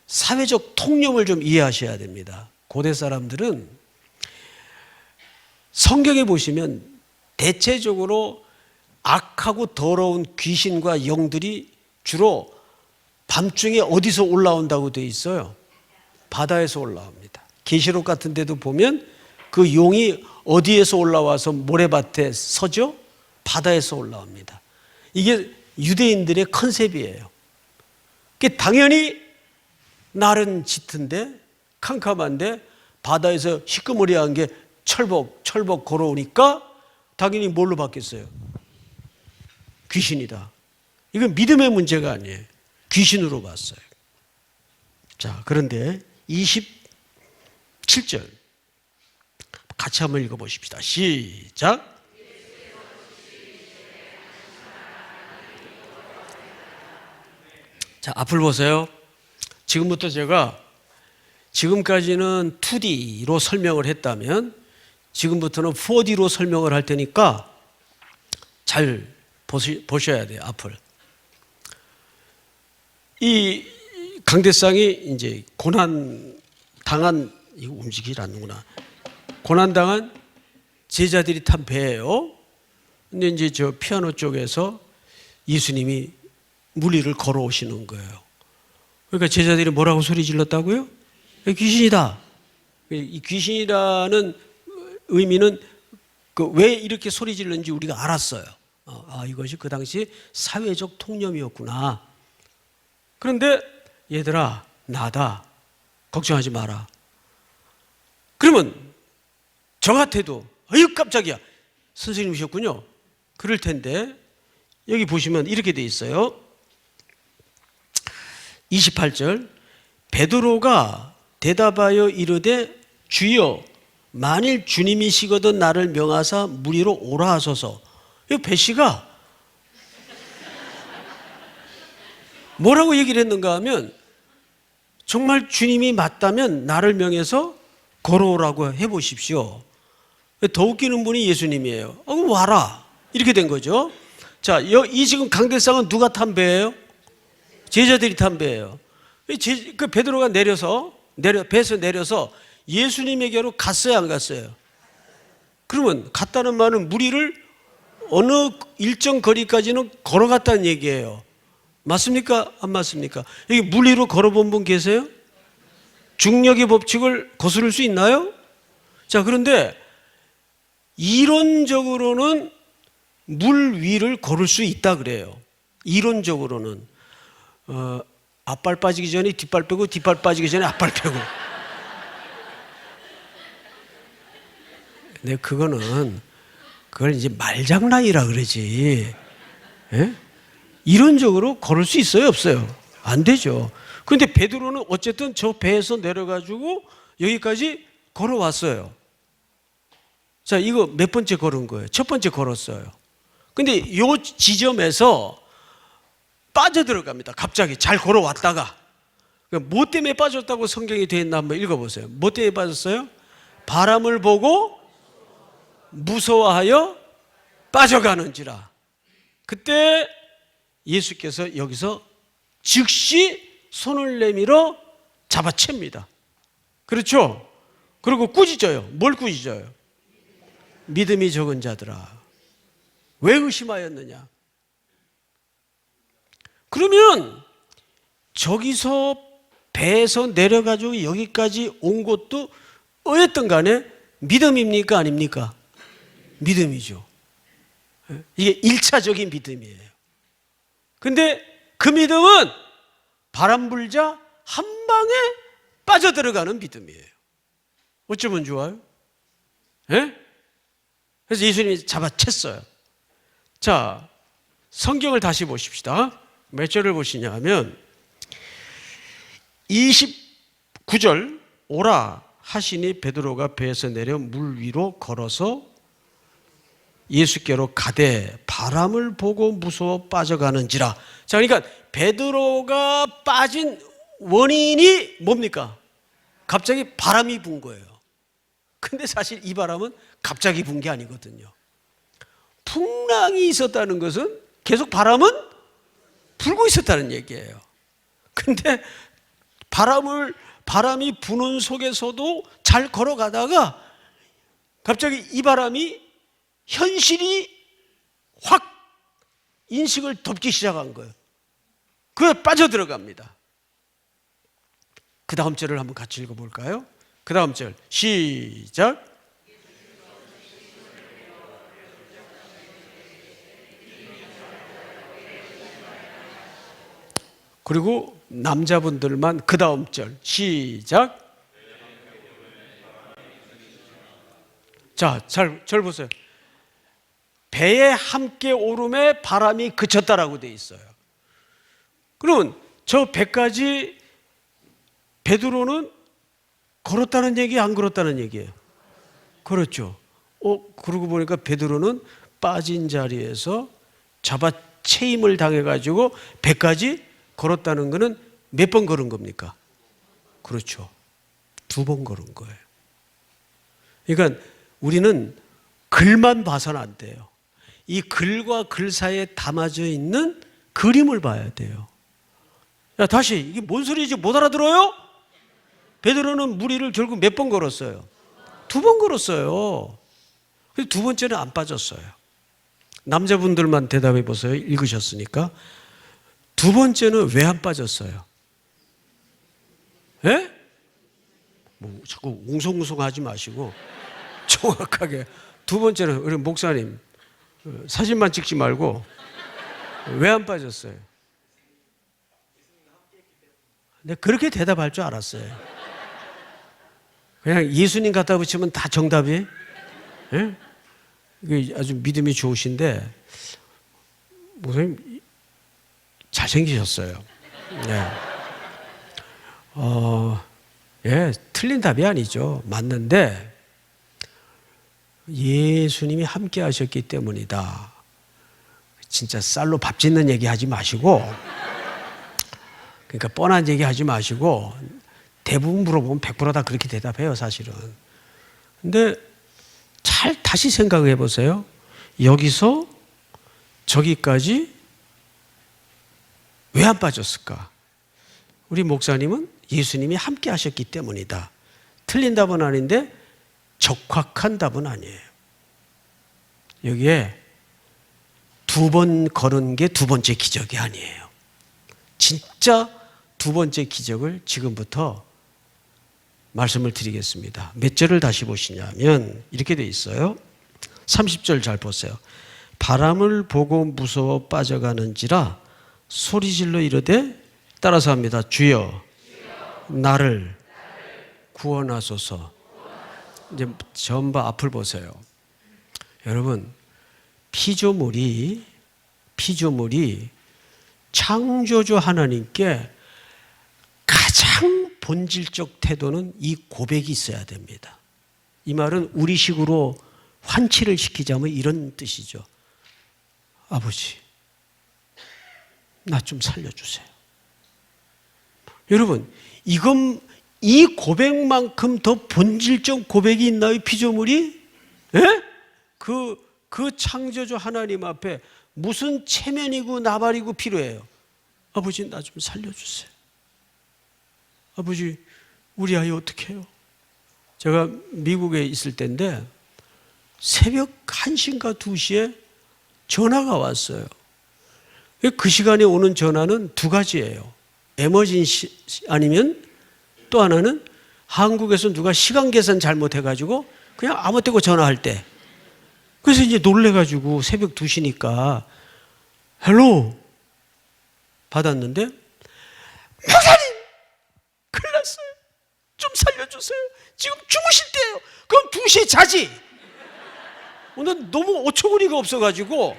사회적 통념을 좀 이해하셔야 됩니다. 고대 사람들은 성경에 보시면 대체적으로 악하고 더러운 귀신과 영들이 주로 밤중에 어디서 올라온다고 되어 있어요? 바다에서 올라옵니다. 계시록 같은 데도 보면 그 용이 어디에서 올라와서 모래밭에 서죠? 바다에서 올라옵니다. 이게 유대인들의 컨셉이에요. 당연히 날은 짙은데 캄캄한데 바다에서 시커머리한 게 철벅 걸어오니까 당연히 뭘로 바뀌었어요? 귀신이다. 이건 믿음의 문제가 아니에요. 귀신으로 봤어요. 자, 그런데 27절 같이 한번 읽어보십시다. 시작. 자, 앞을 보세요. 지금부터 제가 지금까지는 2D로 설명을 했다면 지금부터는 4D로 설명을 할 테니까 잘 보셔야 돼요. 앞을. 이 강대상이 이제 고난 당한, 이거 움직이지 않는구나. 고난 당한 제자들이 탄 배예요. 근데 이제 저 피아노 쪽에서 예수님이 물 위를 걸어오시는 거예요. 그러니까 제자들이 뭐라고 소리 질렀다고요? 귀신이다. 이 귀신이라는 의미는 왜 이렇게 소리 질렀는지 우리가 알았어요. 이것이 그 당시 사회적 통념이었구나. 그런데 얘들아, 나다. 걱정하지 마라. 그러면 저 같아도 아유 깜짝이야. 선생님이셨군요. 그럴 텐데 여기 보시면 이렇게 돼 있어요. 28절. 베드로가 대답하여 이르되 주여 만일 주님이시거든 나를 명하사 물 위로 오라 하소서. 이 배씨가 뭐라고 얘기를 했는가 하면 정말 주님이 맞다면 나를 명해서 걸어오라고 해보십시오. 더 웃기는 분이 예수님이에요. 그럼 와라. 이렇게 된 거죠. 자, 이 지금 강대상은 누가 탄 배예요? 제자들이 탄 배예요. 그 베드로가 배에서 내려서 예수님에게로 갔어요, 안 갔어요? 그러면 갔다는 말은 물 위를 어느 일정 거리까지는 걸어갔다는 얘기예요. 맞습니까? 안 맞습니까? 여기 물 위로 걸어본 분 계세요? 중력의 법칙을 거스를 수 있나요? 자, 그런데 이론적으로는 물 위를 걸을 수 있다 그래요. 이론적으로는 앞발 빠지기 전에 뒷발 빼고 뒷발 빠지기 전에 앞발 빼고. 근데 그걸 이제 말장난이라 그러지. 예? 이론적으로 걸을 수 있어요, 없어요? 안 되죠. 그런데 베드로는 어쨌든 저 배에서 내려가지고 여기까지 걸어왔어요. 자, 이거 몇 번째 걸은 거예요? 첫 번째 걸었어요. 근데 요 지점에서 빠져들어갑니다. 갑자기 잘 걸어왔다가. 뭐 때문에 빠졌다고 성경이 되어 있나 한번 읽어보세요. 뭐 때문에 빠졌어요? 바람을 보고 무서워하여 빠져가는지라. 그때 예수께서 여기서 즉시 손을 내밀어 잡아챕니다. 그렇죠? 그리고 꾸짖어요. 뭘 꾸짖어요? 믿음이 적은 자들아, 왜 의심하였느냐? 그러면 저기서 배에서 내려가지고 여기까지 온 것도 어쨌든 간에 믿음입니까? 아닙니까? 믿음이죠. 이게 1차적인 믿음이에요. 근데 그 믿음은 바람 불자 한 방에 빠져들어가는 믿음이에요. 어쩌면 좋아요? 예? 그래서 예수님이 잡아챘어요. 자, 성경을 다시 보십시다. 몇 절을 보시냐 하면 29절 오라 하시니 베드로가 배에서 내려 물 위로 걸어서 예수께로 가되 바람을 보고 무서워 빠져가는지라. 자, 그러니까 베드로가 빠진 원인이 뭡니까? 갑자기 바람이 분 거예요. 근데 사실 이 바람은 갑자기 분 게 아니거든요. 풍랑이 있었다는 것은 계속 바람은 불고 있었다는 얘기예요. 근데 바람이 부는 속에서도 잘 걸어가다가 갑자기 이 바람이 현실이 확 인식을 덮기 시작한 거예요. 그에 빠져들어갑니다. 그 다음 절을 한번 같이 읽어볼까요? 그 다음 절 시작. 그리고 남자분들만 그 다음 절 시작. 자, 절 보세요. 배에 함께 오름에 바람이 그쳤다라고 돼 있어요. 그러면 저 배까지 베드로는 걸었다는 얘기, 안 걸었다는 얘기예요? 그렇죠. 그러고 보니까 베드로는 빠진 자리에서 잡아채임을 당해가지고 배까지 걸었다는 것은 몇 번 걸은 겁니까? 그렇죠. 2번 걸은 거예요. 그러니까 우리는 글만 봐서는 안 돼요. 이 글과 글 사이에 담아져 있는 그림을 봐야 돼요. 야, 다시 이게 뭔 소리인지 못 알아들어요? 베드로는 물 위를 결국 몇 번 걸었어요? 2번 걸었어요. 근데 2번째는 안 빠졌어요. 남자분들만 대답해 보세요. 읽으셨으니까. 2번째는 왜 안 빠졌어요? 예? 뭐 자꾸 웅성웅성하지 마시고 정확하게. 2번째는 우리 목사님 사진만 찍지 말고 왜 안 빠졌어요? 근데 그렇게 대답할 줄 알았어요. 그냥 예수님 갖다 붙이면 다 정답이에요? 예? 아주 믿음이 좋으신데 목사님 잘생기셨어요. 네. 예, 틀린 답이 아니죠. 맞는데 예수님이 함께 하셨기 때문이다. 진짜 쌀로 밥 짓는 얘기 하지 마시고, 그러니까 뻔한 얘기 하지 마시고, 대부분 물어보면 100% 다 그렇게 대답해요, 사실은. 근데 잘 다시 생각해 보세요. 여기서 저기까지 왜 안 빠졌을까? 우리 목사님은 예수님이 함께 하셨기 때문이다. 틀린 답은 아닌데 적확한 답은 아니에요. 여기에 두 번 걸은 게 두 번째 기적이 아니에요. 진짜 두 번째 기적을 지금부터 말씀을 드리겠습니다. 몇 절을 다시 보시냐면 이렇게 돼 있어요. 30절 잘 보세요. 바람을 보고 무서워 빠져가는지라 소리질러 이르되, 따라서 합니다. 주여 나를 구원하소서. 이제 전부 앞을 보세요. 여러분, 피조물이 창조주 하나님께 가장 본질적 태도는 이 고백이 있어야 됩니다. 이 말은 우리식으로 환치를 시키자면 이런 뜻이죠. 아버지, 나 좀 살려주세요. 여러분, 이 고백만큼 더 본질적 고백이 있나요, 피조물이? 예? 그 창조주 하나님 앞에 무슨 체면이고 나발이고 필요해요. 아버지, 나 좀 살려주세요. 아버지, 우리 아이 어떻게 해요? 제가 미국에 있을 때인데 새벽 1시인가 2시에 전화가 왔어요. 그 시간에 오는 전화는 두 가지예요. 에머전시 아니면 또 하나는 한국에서 누가 시간 계산 잘못해가지고 그냥 아무 때고 전화할 때. 그래서 이제 놀래가지고 새벽 2시니까 헬로 받았는데, 목사님 큰일 났어요. 좀 살려주세요. 지금 주무실 때예요. 그럼 2시에 자지. 오늘 너무 어처구니가 없어가지고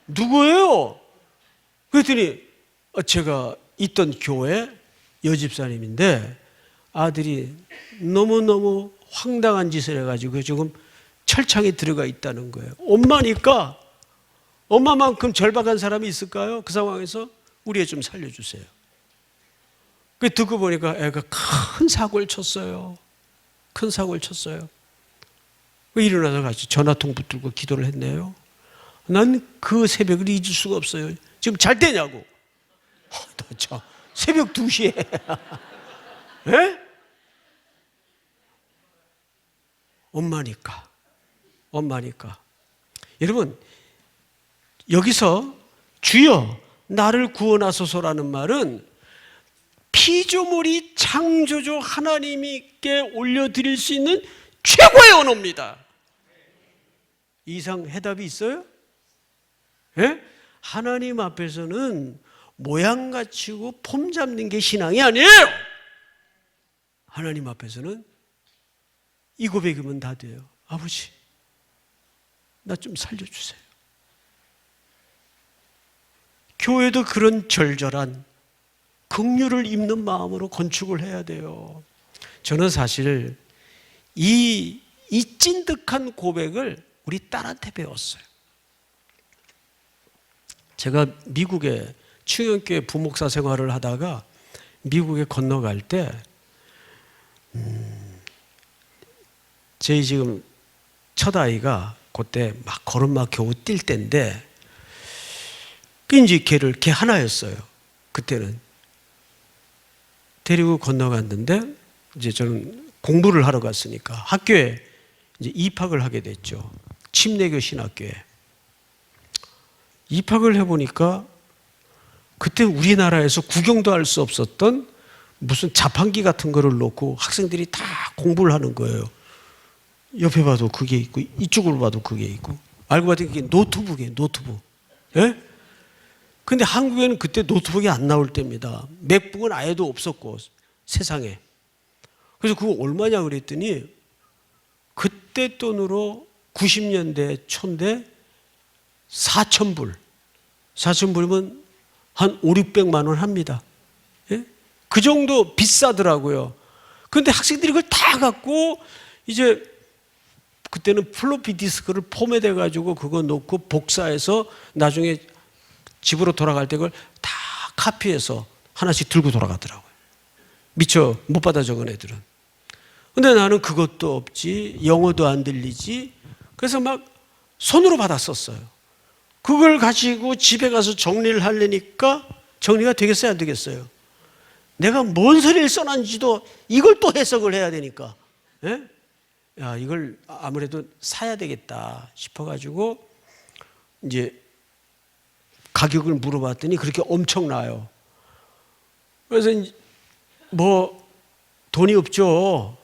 누구예요? 그랬더니 제가 있던 교회 여집사님인데 아들이 너무너무 황당한 짓을 해가지고 지금 철창에 들어가 있다는 거예요. 엄마니까, 엄마만큼 절박한 사람이 있을까요? 그 상황에서 우리 애 좀 살려주세요. 그 듣고 보니까 애가 큰 사고를 쳤어요. 큰 사고를 쳤어요. 일어나서 같이 전화통 붙들고 기도를 했네요. 난 그 새벽을 잊을 수가 없어요. 지금 잘 때냐고. 참, 새벽 2시에. 에? 엄마니까. 여러분, 여기서 주여 나를 구원하소서라는 말은 피조물이 창조주 하나님께 올려드릴 수 있는 최고의 언어입니다. 이상 해답이 있어요? 예? 하나님 앞에서는 모양 갖추고 폼 잡는 게 신앙이 아니에요. 하나님 앞에서는 이 고백이면 다 돼요. 아버지, 나 좀 살려주세요. 교회도 그런 절절한 긍휼을 입는 마음으로 건축을 해야 돼요. 저는 사실 이 찐득한 고백을 우리 딸한테 배웠어요. 제가 미국에 충영교회 부목사 생활을 하다가 미국에 건너갈 때 저희 지금 첫 아이가 그때 막 걸음마 겨우 뛸 때인데 이제 걔 하나였어요. 그때는 데리고 건너갔는데 이제 저는 공부를 하러 갔으니까 학교에 이제 입학을 하게 됐죠. 침례교 신학교에 입학을 해보니까 그때 우리나라에서 구경도 할 수 없었던 무슨 자판기 같은 거를 놓고 학생들이 다 공부를 하는 거예요. 옆에 봐도 그게 있고 이쪽으로 봐도 그게 있고, 알고 봤더니 그게 노트북이에요. 노트북. 예? 근데 한국에는 그때 노트북이 안 나올 때입니다. 맥북은 아예도 없었고 세상에. 그래서 그거 얼마냐 그랬더니 그때 돈으로 90년대 초인데 4,000불. 4,000불이면 한 5, 600만 원 합니다. 예? 그 정도 비싸더라고요. 그런데 학생들이 그걸 다 갖고 이제 그때는 플로피 디스크를 포맷해 가지고 그거 놓고 복사해서 나중에 집으로 돌아갈 때 그걸 다 카피해서 하나씩 들고 돌아가더라고요. 미처 못 받아 적은 애들은. 근데 나는 그것도 없지, 영어도 안 들리지. 그래서 막 손으로 받았었어요. 그걸 가지고 집에 가서 정리를 하려니까 정리가 되겠어요, 안 되겠어요? 내가 뭔 소리를 써놨는지도 이걸 또 해석을 해야 되니까. 예? 야, 이걸 아무래도 사야 되겠다 싶어가지고 이제 가격을 물어봤더니 그렇게 엄청나요. 그래서 뭐 돈이 없죠.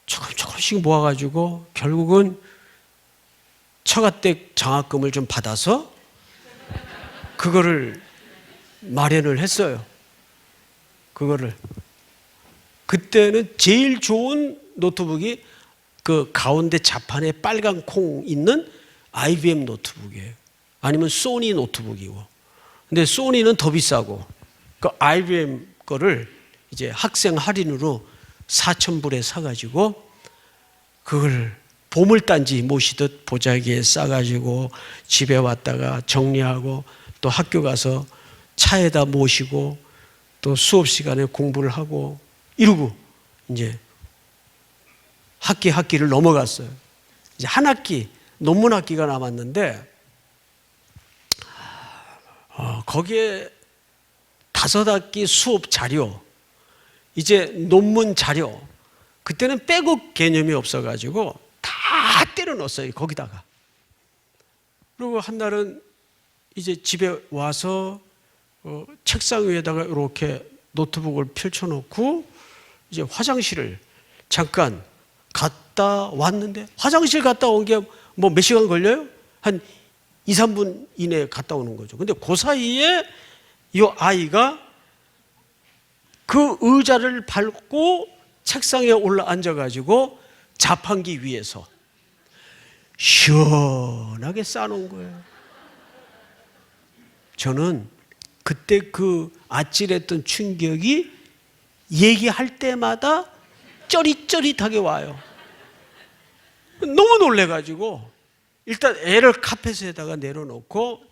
조금씩 모아가지고 결국은 처가댁 장학금을 좀 받아서 그거를 마련을 했어요. 그거를. 그때는 제일 좋은 노트북이 그 가운데 자판에 빨간 콩 있는 IBM 노트북이에요. 아니면 소니 노트북이고. 근데 소니는 더 비싸고, 그 IBM 거를 이제 학생 할인으로 4,000불에 사가지고 그걸 보물단지 모시듯 보자기에 싸가지고 집에 왔다가 정리하고 또 학교 가서 차에다 모시고 또 수업 시간에 공부를 하고 이러고 이제 학기를 넘어갔어요. 이제 한 학기, 논문 학기가 남았는데 거기에 5학기 수업 자료, 이제 논문 자료, 그때는 백업 개념이 없어가지고 다 때려 넣었어요, 거기다가. 그리고 한 날은 이제 집에 와서 책상 위에다가 이렇게 노트북을 펼쳐놓고 이제 화장실을 잠깐 갔다 왔는데, 화장실 갔다 온 게 뭐 몇 시간 걸려요? 한 2, 3분 이내에 갔다 오는 거죠. 근데 그 사이에 이 아이가 그 의자를 밟고 책상에 올라 앉아가지고 자판기 위에서 시원하게 싸놓은 거예요. 저는 그때 그 아찔했던 충격이 얘기할 때마다 쩌릿쩌릿하게 와요. 너무 놀래가지고 일단 애를 카펫에다가 내려놓고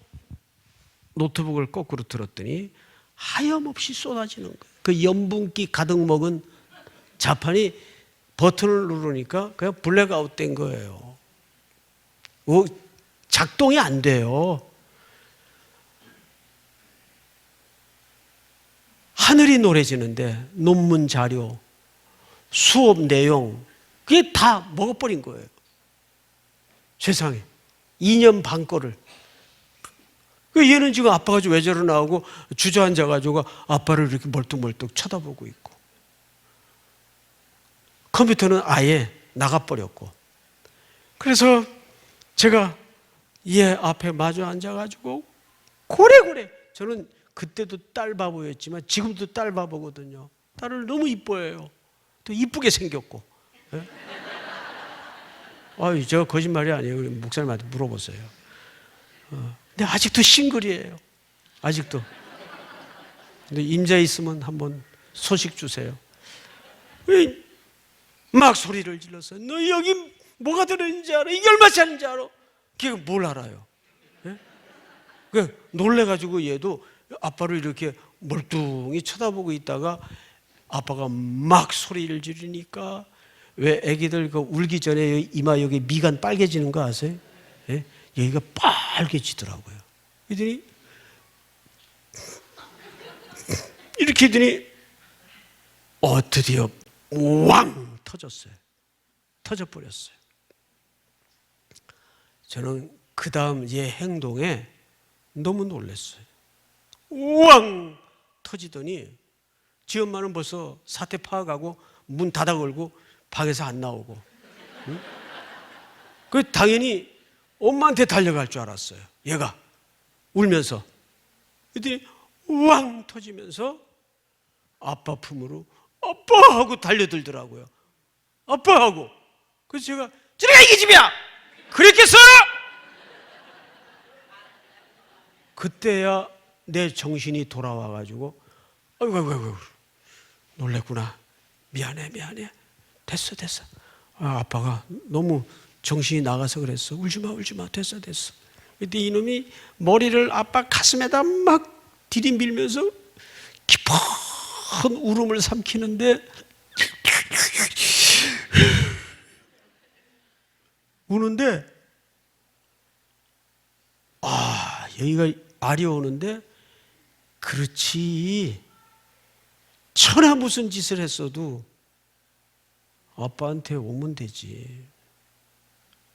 노트북을 거꾸로 들었더니 하염없이 쏟아지는 거예요. 그 염분기 가득 먹은 자판이 버튼을 누르니까 그냥 블랙아웃 된 거예요. 작동이 안 돼요. 하늘이 노래지는데 논문 자료, 수업 내용, 그게 다 먹어버린 거예요. 세상에. 2년 반 거를. 얘는 지금 아빠가 왜 저러나 하고 주저앉아가지고 아빠를 이렇게 멀뚱멀뚱 쳐다보고 있고, 컴퓨터는 아예 나가버렸고. 그래서 제가 얘 앞에 마주 앉아가지고 고래고래, 저는 그때도 딸 바보였지만 지금도 딸 바보거든요. 딸을 너무 이뻐해요. 또 이쁘게 생겼고. 네? 저 거짓말이 아니에요. 목사님한테 물어보세요. 근데 아직도 싱글이에요. 아직도. 근데 임자 있으면 한번 소식 주세요. 막 소리를 질러서 너 여기 뭐가 들어있는지 알아? 이게 얼마짜리인지 알아? 걔가 뭘 알아요? 네? 놀래가지고 얘도 아빠를 이렇게 멀뚱히 쳐다보고 있다가 아빠가 막 소리를 지르니까, 왜 애기들 그 울기 전에 이마 여기 미간 빨개지는 거 아세요? 예? 여기가 빨개지더라고요. 그러더니 이렇게 했더니 드디어 왕 터졌어요. 터져버렸어요. 저는 그 다음 얘 행동에 너무 놀랐어요. 왕 터지더니 지 엄마는 벌써 사태 파악하고 문 닫아 걸고 방에서 안 나오고, 응? 당연히 엄마한테 달려갈 줄 알았어요. 얘가 울면서. 그랬더니 왕 터지면서 아빠 품으로 아빠 하고 달려들더라고요. 아빠 하고. 그래서 제가 저리가 이게 집이야! 그랬겠어! 그때야 내 정신이 돌아와가지고 아이고 놀랬구나. 미안해. 됐어. 아빠가 너무 정신이 나가서 그랬어. 울지 마, 울지 마. 됐어, 됐어. 그때 이놈이 머리를 아빠 가슴에다 막 들이밀면서 깊은 울음을 삼키는데 우는데 여기가 알이 오는데 그렇지 천하 무슨 짓을 했어도 아빠한테 오면 되지.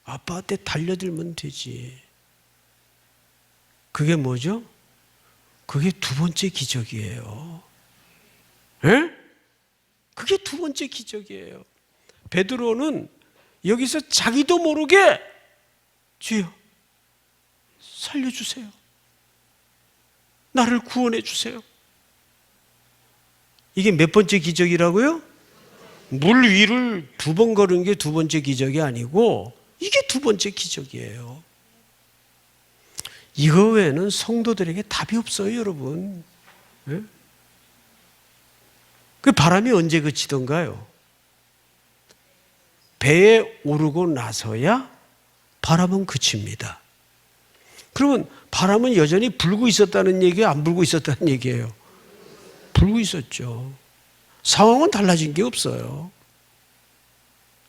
아빠한테 달려들면 되지. 그게 뭐죠? 그게 두 번째 기적이에요. 에? 그게 두 번째 기적이에요. 베드로는 여기서 자기도 모르게 주여 살려주세요. 나를 구원해 주세요. 이게 몇 번째 기적이라고요? 물 위를 두 번 걸은 게 두 번째 기적이 아니고 이게 두 번째 기적이에요. 이거 외에는 성도들에게 답이 없어요, 여러분. 네? 그 바람이 언제 그치던가요? 배에 오르고 나서야 바람은 그칩니다. 그러면 바람은 여전히 불고 있었다는 얘기예요? 안 불고 있었다는 얘기예요? 불고 있었죠. 상황은 달라진 게 없어요.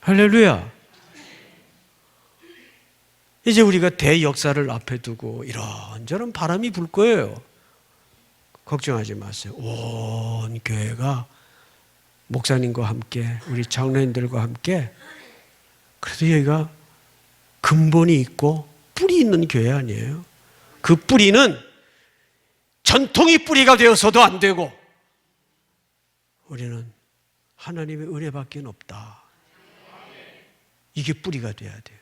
할렐루야. 이제 우리가 대역사를 앞에 두고 이런저런 바람이 불 거예요. 걱정하지 마세요. 온 교회가 목사님과 함께 우리 장로님들과 함께 그래도 여기가 근본이 있고 뿌리 있는 교회 아니에요. 그 뿌리는 전통이 뿌리가 되어서도 안 되고 우리는 하나님의 은혜밖에 없다. 이게 뿌리가 돼야 돼요.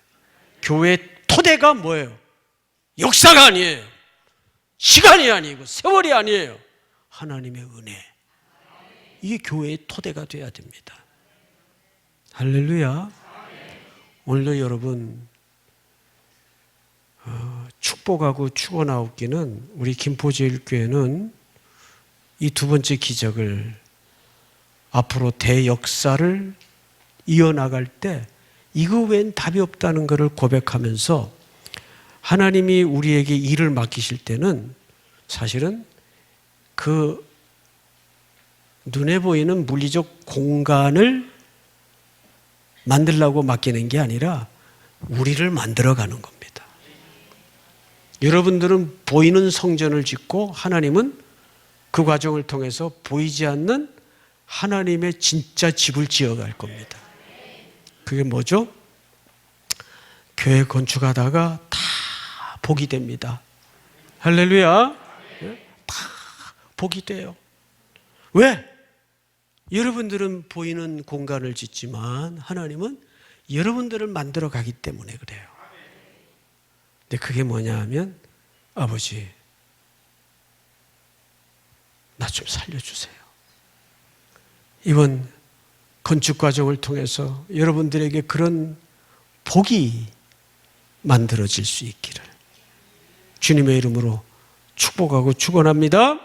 교회 토대가 뭐예요? 역사가 아니에요. 시간이 아니고 세월이 아니에요. 하나님의 은혜. 이게 교회의 토대가 돼야 됩니다. 할렐루야. 오늘도 여러분 축복하고 축원하옵기는 우리 김포제일교회는 이 두 번째 기적을 앞으로 대역사를 이어나갈 때 이거 외엔 답이 없다는 것을 고백하면서 하나님이 우리에게 일을 맡기실 때는 사실은 그 눈에 보이는 물리적 공간을 만들려고 맡기는 게 아니라 우리를 만들어가는 겁니다. 여러분들은 보이는 성전을 짓고 하나님은 그 과정을 통해서 보이지 않는 하나님의 진짜 집을 지어갈 겁니다. 그게 뭐죠? 교회 건축하다가 다 복이 됩니다. 할렐루야. 다 복이 돼요. 왜? 여러분들은 보이는 공간을 짓지만 하나님은 여러분들을 만들어 가기 때문에 그래요. 근데 그게 뭐냐 하면 아버지 나 좀 살려주세요. 이번 건축 과정을 통해서 여러분들에게 그런 복이 만들어질 수 있기를 주님의 이름으로 축복하고 축원합니다.